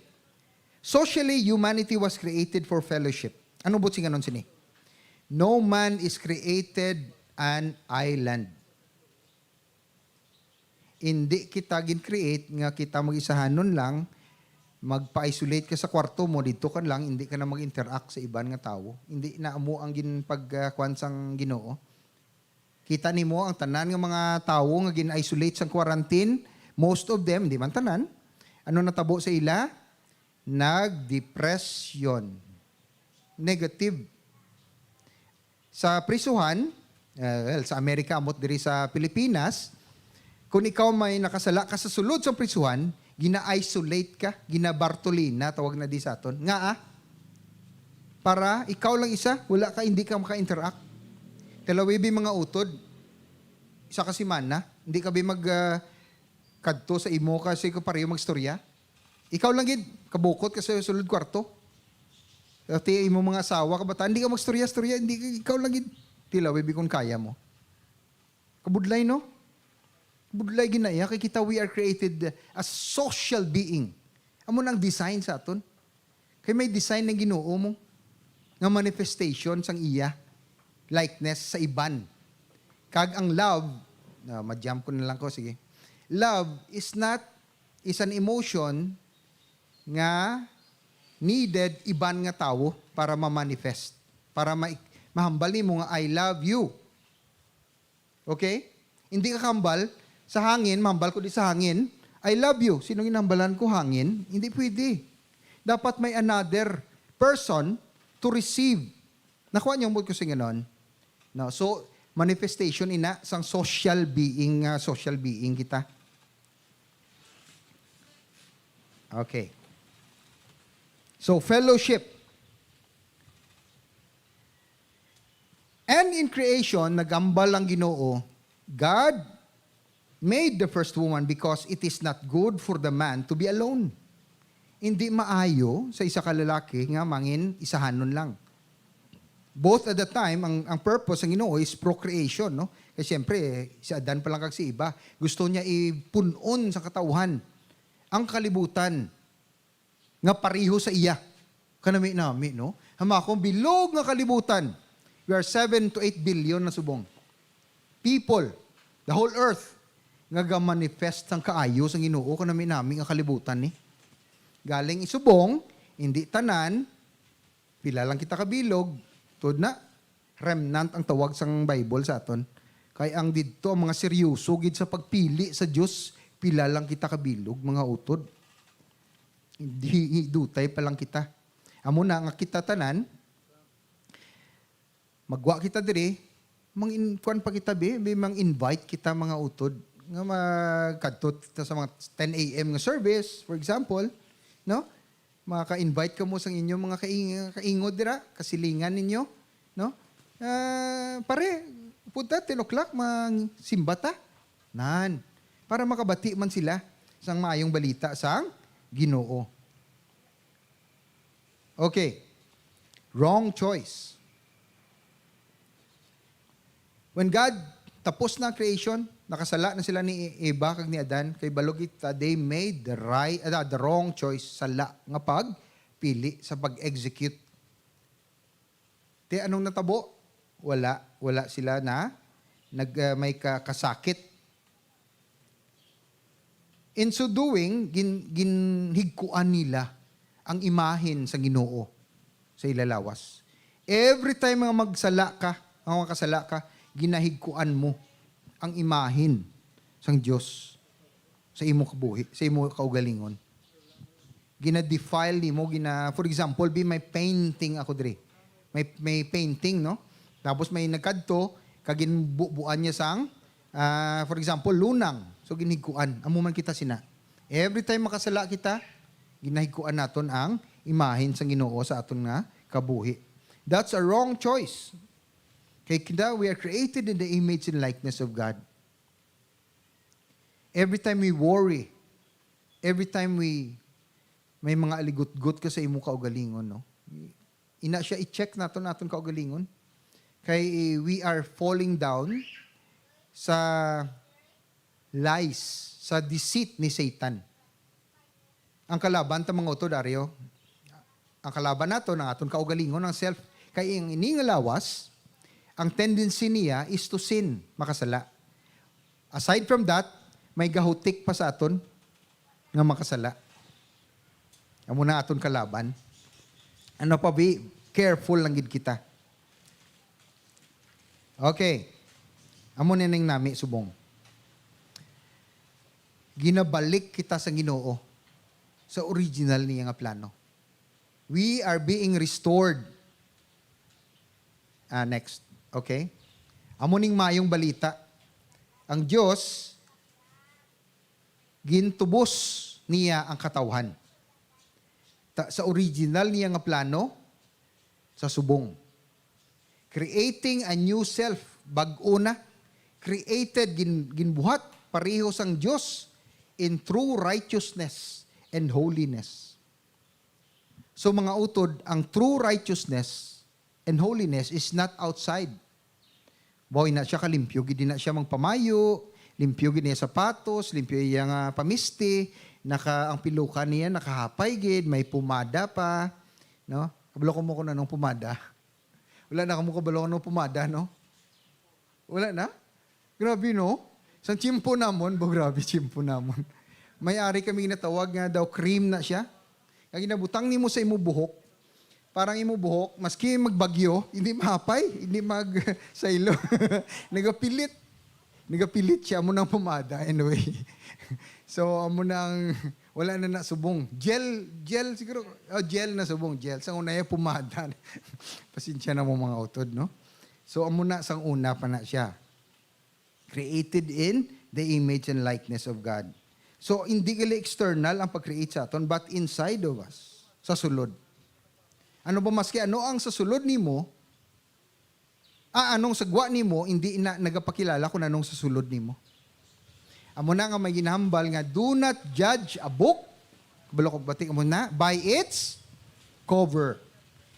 Socially, humanity was created for fellowship. Ano ba singanon sini? No man is created an island. Hindi kita gin-create nga kita mag-isahanon lang, magpa-isolate ka sa kwarto mo, dito ka lang, hindi ka na mag-interact sa iban nga tao. Hindi na amo ang ginpagkuan sang Ginoo. Kita nimo ang tanan nga mga tao nga gin-isolate sa quarantine, most of them, di man tanan, ano natabo sa ila? Nag-depression. Negative. Sa prisuhan, sa Amerika, amot diri sa Pilipinas, kung ikaw may nakasala ka sa sulod sa prisuhan, gina-isolate ka, gina-Bartolina, tawag na di sa aton. Nga para ikaw lang isa, wala ka, hindi ka maka-interact. Kalawibi mga utod, isa kasi mana, hindi ka ba kadto sa imo kasi ko pareho magstorya. Ikaw lang gid, kabukot ka sa sulod kwarto. Dati imo mga asawa, kabataan, hindi ka magstorya, hindi ikaw lang gid. Tilawibi kung kaya mo. Kabudlay no? Budlay ginaya, kay kita we are created as social being. Amo nang design sa aton. Kay may design ng Ginoo mo nga manifestation sang iya likeness sa iban. Kag ang love, ma-jump ko na lang ko, sige. Love is an emotion nga needed iban nga tao para ma-manifest. Para mahambali mo nga I love you. Okay? Hindi ka kambal sa hangin, mahambal ko di sa hangin, I love you. Sinong inambalan ko hangin? Hindi pwede. Dapat may another person to receive. Nakuha niyo mo ko sa ganon? No, so, manifestation ina sang social being kita. Okay. So, fellowship. And in creation, nagambal ang Ginoo, God made the first woman because it is not good for the man to be alone. Hindi maayo sa isa ka lalaki nga mangin isahanon lang. Both at the time, ang purpose ng Ginoo is procreation, no? Kasi siyempre, si Adan pa lang kag si iba, gusto niya ipunon sa katawhan ang kalibutan nga pariho sa iya. Kanami nami, no? Hamakong bilog nga kalibutan. We are 7 to 8 billion na subong. People, the whole earth, nga ga-manifest ang kaayo sa Ginoo kanami nami nga kalibutan ni. Galing isubong, hindi tanan, pila lang kita kabilog, tod na, remnant ang tawag sang Bible sa aton. Kaya ang dito, ang mga seryoso, gid sa pagpili sa Diyos, pila lang kita kabilog, mga utod. Hindi dutay pa lang kita. Amo na nga kita tanan, magwa kita diri, kuan pa kita may mang-invite kita mga utod, nga magkadtot kita sa mga 10 a.m. nga service, for example, no? Maka-invite ka mo sa inyong mga kaingod dira, kasilingan ninyo, no? Pare, punta 10 o'clock mang simbata. Nan, para makabati man sila sang maayong balita sang Ginoo. Okay. Wrong choice. When God tapos na creation, nakasala na sila ni Eva kag ni Adan, kay balog they made the wrong choice, sala nga pagpili sa pag-execute. Te anong natabo? Wala sila na may kasakit. In so doing, ginhigkuan nila ang imahin sa Ginoo sa ilalawas. Every time nga makasala ka, ginahigkuan mo ang imahin sang Dios sa imo kabuhi, sa imo kaugalingon. Gina-defile nimo, for example, may painting ako diri. May painting, no? Tapos may nagkadto kaginbubuan niya sang for example, lunang. So ginhigkuan, amo man kita sina. Every time makasala kita, ginahigkuan naton ang imahin sang Ginoo sa aton nga kabuhi. That's a wrong choice. Kaya kita, we are created in the image and likeness of God. Every time we worry, every time may mga aligot-got ka sa imo kaugalingon, no? Ina siya i-check naton kaugalingon. Kay we are falling down sa lies, sa deceit ni Satan. Ang kalaban ta mga utod, Dario, ang kalaban nato ng aton kaugalingon, ang self, kay ang iningalawas, ang tendency niya is to sin, makasala. Aside from that, may gahutik pa sa aton nga makasala. Amo na aton kalaban. Ano pa, be careful lang gid kita. Okay. Amo na ning nami subong. Ginabalik kita sa Ginoo sa original niya nga plano. We are being restored. Next. Okay? Amo ning mayong balita. Ang Diyos, gintubos niya ang katawhan. Sa original niya nga plano, sa subong. Creating a new self, bag-o na. Created, ginbuhat, pareho sang Diyos in true righteousness and holiness. So mga utod, ang true righteousness and holiness is not outside. Boy na siya kalimpyo, hindi na siya magpamayo, limpyo gid niya sapatos, limpyo iya nga pamisti, ang piluka niya nakahapay gid, may pumada pa, no? Kabalo ko mo ko na nung pumada. Wala na kamo kabalo nung pumada, no? Wala na? Grabe, no? Sa chimpo namon, grabe chimpo namon. May-ari kami natawag nga daw cream na siya. Kaya ginabutang nimo sa imo buhok. Parang imo buhok, maski magbagyo, hindi mahapay, hindi magsaylo. Nagapilit. Nagapilit siya mo ng pumada anyway. So, amo nang wala na nasubong. Gel siguro. Gel na subong, gel. Sa una yung pumada. Pasensya na mo mga utod, no? So, amo na sang una pa na siya. Created in the image and likeness of God. So, hindi gali external ang pag-create sa aton, but inside of us, sa sulod. Ano ba maski ano ang sa sulod nimo? Anong sagwa nimo, hindi na nagapakilala kung anong sa sulod nimo. Amo na nga may ginahambal nga, do not judge a book, kabalo ko batik mo na, by its cover.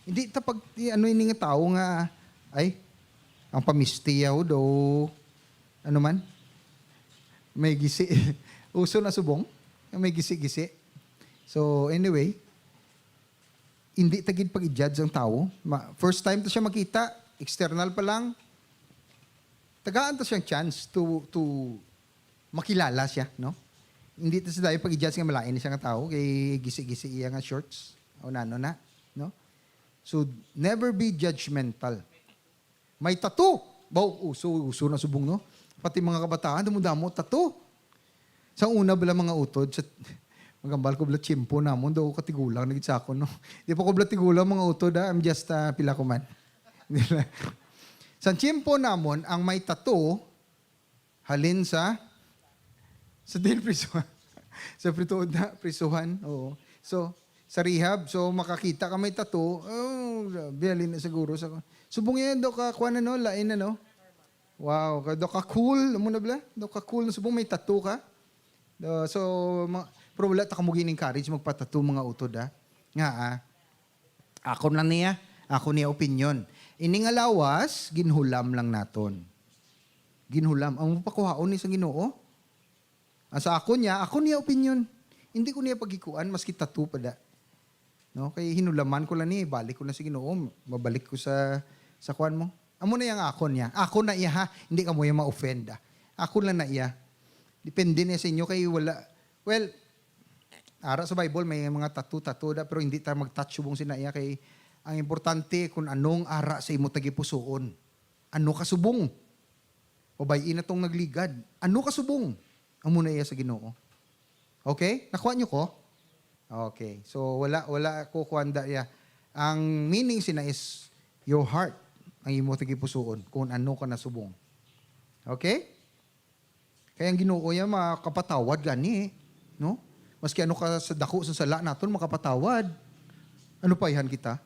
Hindi tapag, ano yun nga tao nga, ay, ang pamistiyaw do, ano man, may gisi, uso na subong, may gisi-gisi. So, anyway, hindi tagid pag i-judge ang tao. First time to siya makita, external pa lang, tagaan to siyang chance to makilala siya, no? Hindi to siya dahil pag i-judge nga malain siya nga tao, kay gisi-gisi iya nga shorts, o nano na, no? So, never be judgmental. May tattoo. Uso na subong, no? Pati mga kabataan, damo-damo, tattoo. Sa una bala mga utod, sa magambal ko bala chimpo namon, daw katigulang, nagit sa ako, no? Di pa ko bala tigulang mga utod, I'm just pila ko man. Sa chimpo namon, ang may tattoo, halin sa dahil prisuhan. Sa prisuhan, oo. So, sa rehab, so makakita ka may tattoo, halin na siguro. Subong yan, daw ka, kuha na no, lain na no. Wow, daw ka cool, mo na bala? Daw ka cool, subong may tattoo ka. So, pero wala ta kamugin encourage magpatattoo mga utod nga ako na niya, ako niya opinion. Ini nga lawas, ginhulam lang naton. Ginhulam. Ang pakuhaon ni sa Ginoo. Sa ako niya opinion. Hindi ko niya pagikuan, maski tattoo pa da. No? Kaya hinulaman ko lang niya, balik ko na sa Ginoo, mabalik ko sa kuan mo. Amo na yang ako niya. Ako na iya ha, hindi ka mo yung ma-offend. Ako lang na iya. Depende niya sa inyo, kaya wala. Well, ara sa Bible, may mga tattoo da, pero hindi tayo mag-touch subong sinaya kay ang importante kung anong ara sa imo tagipusoon. Ano ka subong? O bayin na tong nagligad. Ano ka subong? Ang muna iya sa Ginoo. Okay? Nakuha niyo ko? Okay. So, wala ko kuwanda iya. Ang meaning sina is your heart ang imo tagipusoon kung ano ka nasubong. Okay? Kaya ang Ginoo niya makapatawad gani, no? Maski ano ka sa dako sa sala naton makapatawad. Ano pa ihan kita?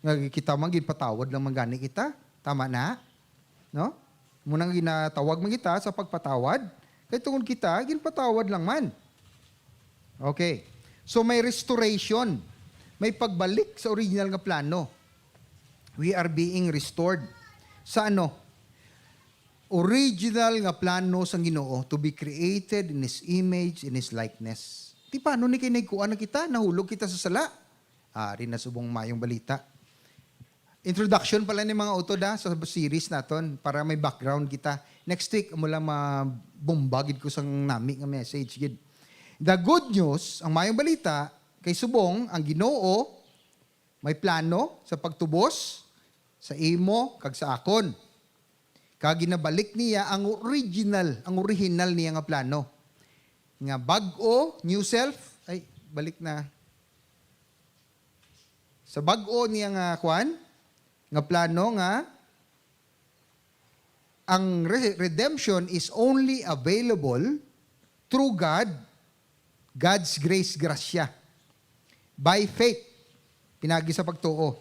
Nga kita man ginpatawad lang man gani kita. Tama na? No? Munang ginatawag man kita sa pagpatawad, kay tungod kita ginpatawad lang man. Okay. So may restoration. May pagbalik sa original nga plano. We are being restored. Sa ano? Original nga plano sa Ginoo to be created in His image, in His likeness. Di paano ni kinaykuan na kita? Nahulog kita sa sala. Rin na subong mayong balita. Introduction pala ni mga utod sa series naton para may background kita. Next week, mula mabumbagid ko sang nami nga message. Gid. The good news, ang mayong balita, kay subong, ang Ginoo, may plano sa pagtubos, sa imo, kag sa akon. Kag ginabalik niya ang original niya nga plano. Nga bag-o, new self, ay, balik na. Sa bag-o niya nga kwan, nga plano nga, ang redemption is only available through God, God's grace, grasya. By faith, pinagi sa pagtuo.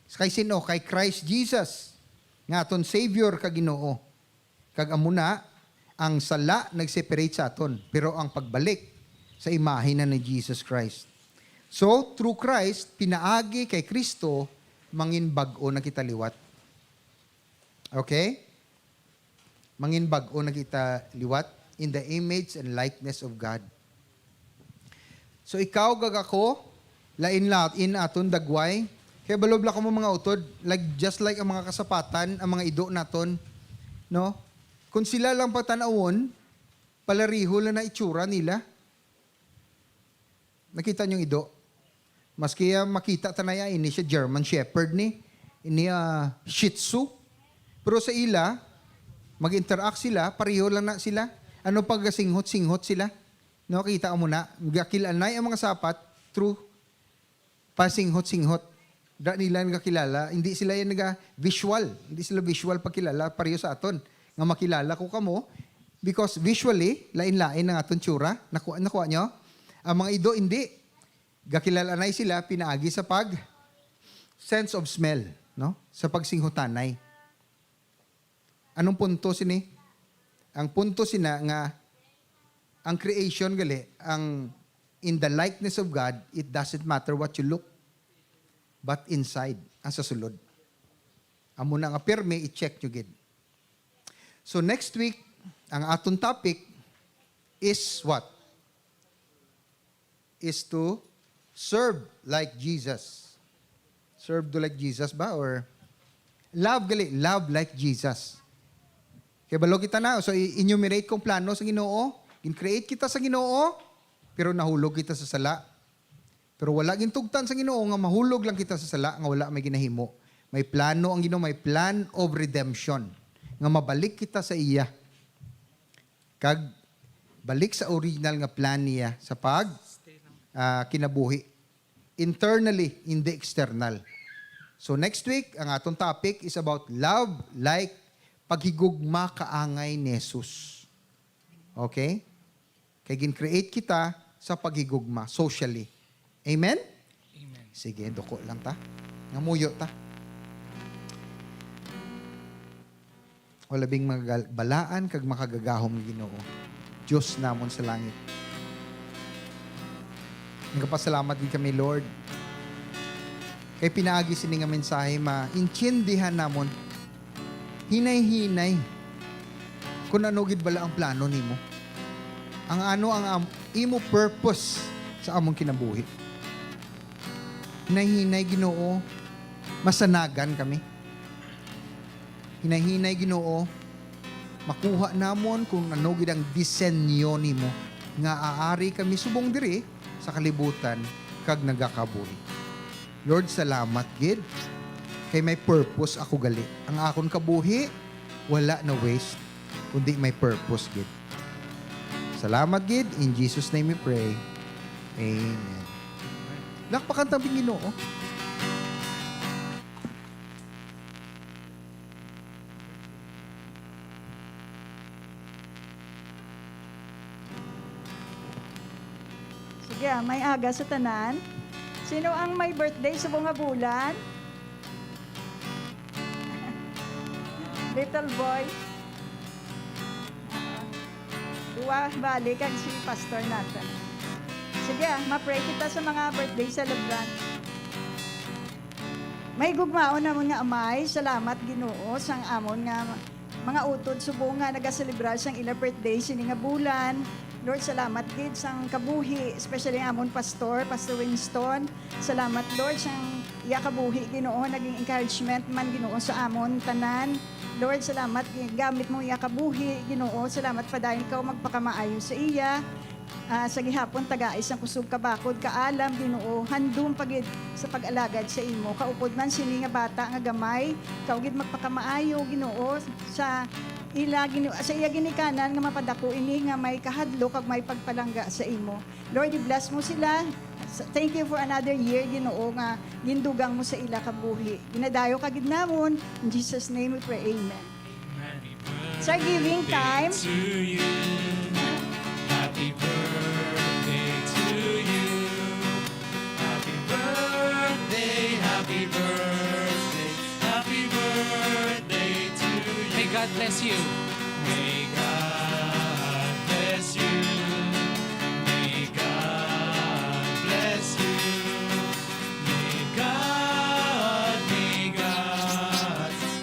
Kay sino? Kay Christ Jesus, nga aton Savior kag Ginoo. Kag amuna, ang sala nag-separate sa aton, pero ang pagbalik sa imahe na ni Jesus Christ. So, through Christ, pinaagi kay Kristo, mangin bag-o na kita liwat. Okay? Mangin bag-o na kita liwat. in the image and likeness of God. So ikaw gagako, lain in aton dagway, kaya balobla ko mo mga utod, like just like ang mga kasapatan, ang mga ido naton, no? Kung sila lang patanawon, palariho lang na itsura nila. Nakita niyo ido? Maski makita tanaya, ini siya German Shepherd ni, ini Shih Tzu. Pero sa ila, mag-interact sila, pareho lang na sila. Ano pag singhot-singhot sila? No, kita mo na, gakilanay ang mga sapat, true, pasinghot-singhot. Da nila nagkakilala, hindi sila yung visual, hindi sila visual pagkilala, pareho sa aton. Nga makilala ko kamo, because visually, lain-lain ang aton tsura. Nakuha nyo? Ang mga ido, hindi. Gakilalanay sila, pinaagi sa sense of smell, no? Sa pagsinghutanay. Anong punto sini? Ang punto sina nga ang creation gali, ang in the likeness of God, it doesn't matter what you look, but inside, ang sa sulod. Amo na nga pirmi, i-check nyo gid. So next week, ang aton topic is what? Is to serve like Jesus. Serve to like Jesus ba? Or love gali, love like Jesus. Kaya balo kita na. So, enumerate kong plano sa Ginoo. In-create kita sa Ginoo, pero nahulog kita sa sala. Pero wala gintugtan sa Ginoo nga mahulog lang kita sa sala, nga wala may ginahimo. May plano ang Ginoo, may plan of redemption. Nga mabalik kita sa iya. Kag balik sa original nga plan niya sa kinabuhi. Internally, hindi external. So next week, ang atong topic is about love like paghigugma kaangay ni Jesus. Okay? Kaya gin-create kita sa paghigugma, socially. Amen? Amen. Sige, duko lang ta. Ngamuyo ta. O labing balaan kag makagagahom ng Ginoo. Diyos namon sa langit. Nagpasalamat din kami, Lord. Kay pinaagi sini nga mensahe maintindihan namon hinay-hinay kung ano gid bala ang plano nimo. Ang ano ang imo purpose sa among kinabuhi. Hinay-hinay Ginoo, masanagan kami. Hinay-hinay Ginoo, makuha namon kung ano gid ang disenyo nimo nga aari kami subong diri sa kalibutan kag nagakabuhi. Lord, salamat gid. Kay may purpose ako gali. Ang akon kabuhi, wala na waste, kundi may purpose, gid. Salamat, gid. In Jesus' name we pray. Amen. Lakpakan tabi Ginoo. Sige, may aga sa tanan. Sino ang may birthday sa bunga bulan? Little boy. Duwa, balik ang si pastor natin. Sige, ma-pray kita sa mga birthday celebrant. May gugmaon namon nga amay, salamat Ginoo sang amon nga mga utod subong nga nagaselebrar sang ila birthday sini nga bulan. Lord, salamat gid sang kabuhi, especially amon Pastor Winston. Salamat Lord sang iya kabuhi Ginoo, naging encouragement man Ginoo sa amon tanan. Lord, salamat gamit mo iya kabuhi Ginoo. Salamat pa dahil ikaw magpakamaayo sa iya. Sa gihapon tagais ang kusog kabakod kaalam Ginoo, handum pagid sa pag-alagad sa imo. Kaupod man sini nga bata nga gamay, kaw gid magpakamaayo Ginoo sa sa iya ginikanan nga mapadako ini nga may kahadlo kag may pagpalangga sa imo. Lord, i-bless mo sila. Thank you for another year Ginoo nga gindugang mo sa ila kabuhi. Ginadayo ka gid namon. In Jesus name we pray. Amen. Sa giving time, To you. Happy birthday to you. Happy birthday, happy birthday, happy birthday to you. May God bless you. May God bless you. May God bless you.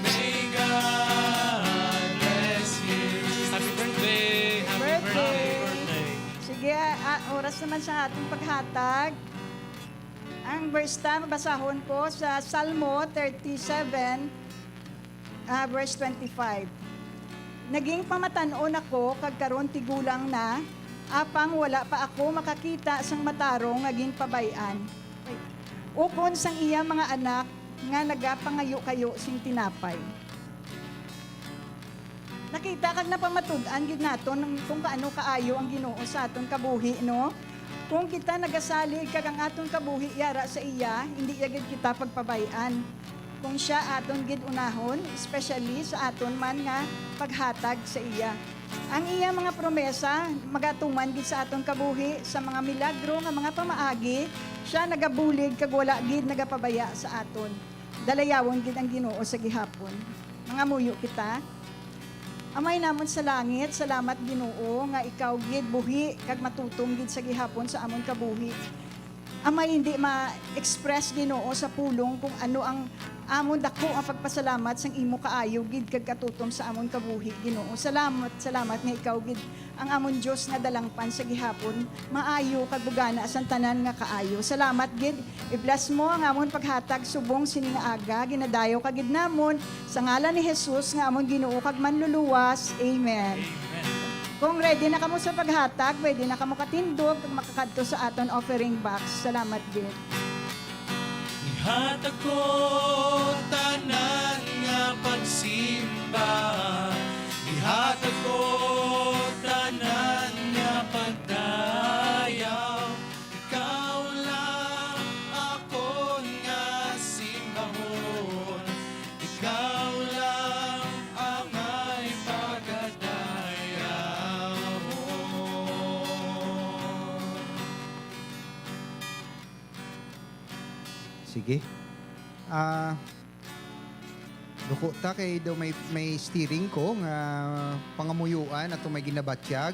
May God bless you. Happy birthday, happy birthday. naman sa ating paghatag. Ang verse ta, mabasahon ko sa Salmo 37, verse 25. Naging pamatanon ako, kag karon tigulang na, apang wala pa ako makakita sang matarong naging pabayan. Ukon sang iya mga anak, nga nagapangayo-kayo sing tinapay. Nakita kag napamatud-an gid naton kung kaano kaayo ang Ginoo sa aton kabuhi, no? Kung kita nagasalig kag ang aton kabuhi yara sa iya, hindi iya gid kita pagpabayan. Kung siya aton gid unahon, especially sa aton man nga paghatag sa iya. Ang iya mga promesa magatuman gid sa aton kabuhi sa mga milagro nga mga pamaagi, siya nagabulig kag wala gid nagapabaya sa aton. Dalayawon gid ang Ginoo sa gihapon. Mga muyo kita. Amay namon sa langit, salamat Ginoo nga ikaw gid buhi kag matutom gid sa gihapon sa amon kabuhi. Amay hindi ma-express Ginoo sa pulong kung ano ang amon dako ang pagpasalamat sang imo kaayo gid kag katutom sa amon kabuhi Ginoo. Salamat nga ikaw gid ang amon Dios nga dalangpan sa gihapon, maayo kag bugana sang tanan nga kaayo. Salamat gid. I-bless mo ang amon paghatag subong sining aga ginadayo kag gid namon sa ngalan ni Jesus nga amon Ginoo kag manluluwas. Amen. Kung ready na kamo sa paghatag, pwede na kamo katindog kag makakadto sa aton offering box. Salamat gid. Ihatag ko tanan nga pagsimba, ihatag ko tanan nga pagdayaw, ikaw lang ako nga simbahon, ikaw lang ang may pagdayawon. Sige. Duko ta kay daw may steering ko nga pangamuyuan ato may ginabatyag.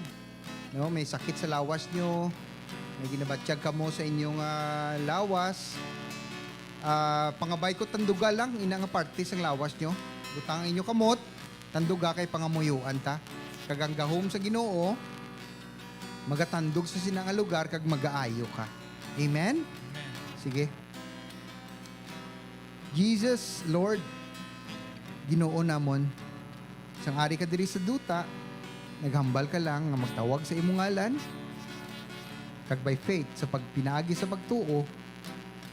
No, may sakit sa lawas nyo. May ginabatyag kamo sa inyong lawas. Pangabay ko tanduga lang ina nga parte sang lawas nyo. Butang inyo kamot, tanduga kay pangamuyuan ta. Kagang gahom sa Ginoo, magatandog sa sinang lugar kag magaayo ka. Amen? Sige. Jesus, Lord, Ginoo namon, sang ari ka diri sa duta, naghambal ka lang nga magtawag sa imong ngalan, kag by faith sa pagpinaagi sa pagtuo,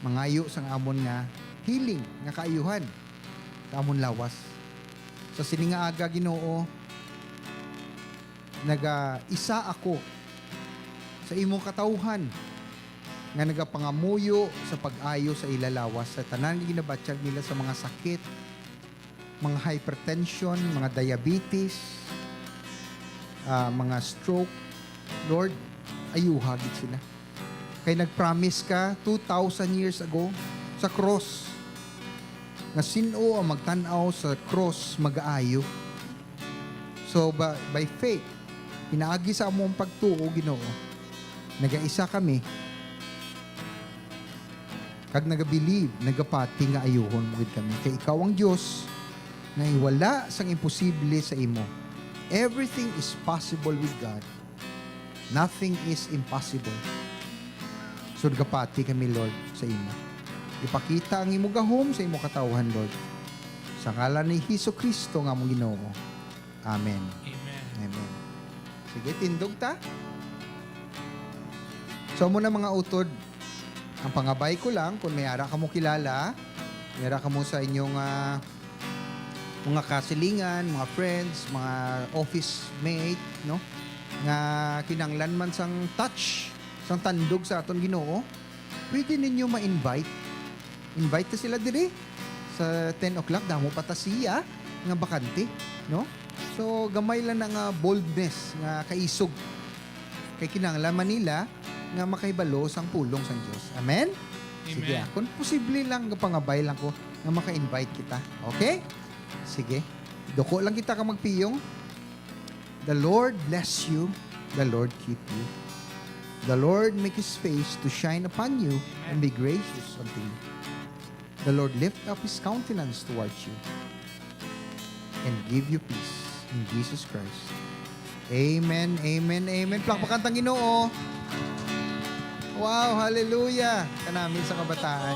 mangayo sang amon nga healing nga kaayuhan sa amon lawas. Sa sininga aga Ginoo, isa ako sa imong katawhan nga nagapangamuyo sa pag-ayo sa ilalawas sa tanan nga ginabatyag nila sa mga sakit, mga hypertension, mga diabetes, mga stroke. Lord, ayuhagit sila. Kay nag-promise ka 2,000 years ago sa cross nga sino ang magtanaw sa cross mag-aayo. So by faith, pinaagi sa among pagtuo Ginoo, nagaisa kami kag nagabilib, nagapati nga ayuhon mo gid kami. Kay ikaw ang Dios na wala sang imposible sa imo. Everything is possible with God. Nothing is impossible. So nagapati kami Lord sa imo. Ipakita ang imo gahom sa imo katawhan Lord. Sa ngalan ni Hesukristo nga among Ginoo. Amen. Amen. Amen. Sige, tindog ta. So muna mga utod, ang pangabay ko lang, kung may ara ka mo kilala, may ara ka mo sa inyong mga kasilingan, mga friends, mga office mate, no? Nga kinanglan man sang touch, sang tandog sa aton Ginoo, pwede ninyo ma-invite. Invite ta sila diri sa 10 o'clock, damo pa ta siya nga bakante, no? So gamay lang na nga boldness nga kaisog kay kinanglan Manila nga makahibalo sang pulong sang Dios. Amen? Sige, kung posible lang pangabay lang ko nga maka-invite kita. Okay? Sige. Duko lang kita ka magpiyong. The Lord bless you. The Lord keep you. The Lord make His face to shine upon you and be gracious unto you. The Lord lift up His countenance towards you and give you peace in Jesus Christ. Amen, amen, amen. Plakpakan tang Ginoo. Wow, hallelujah. Kanamin sa kabataan.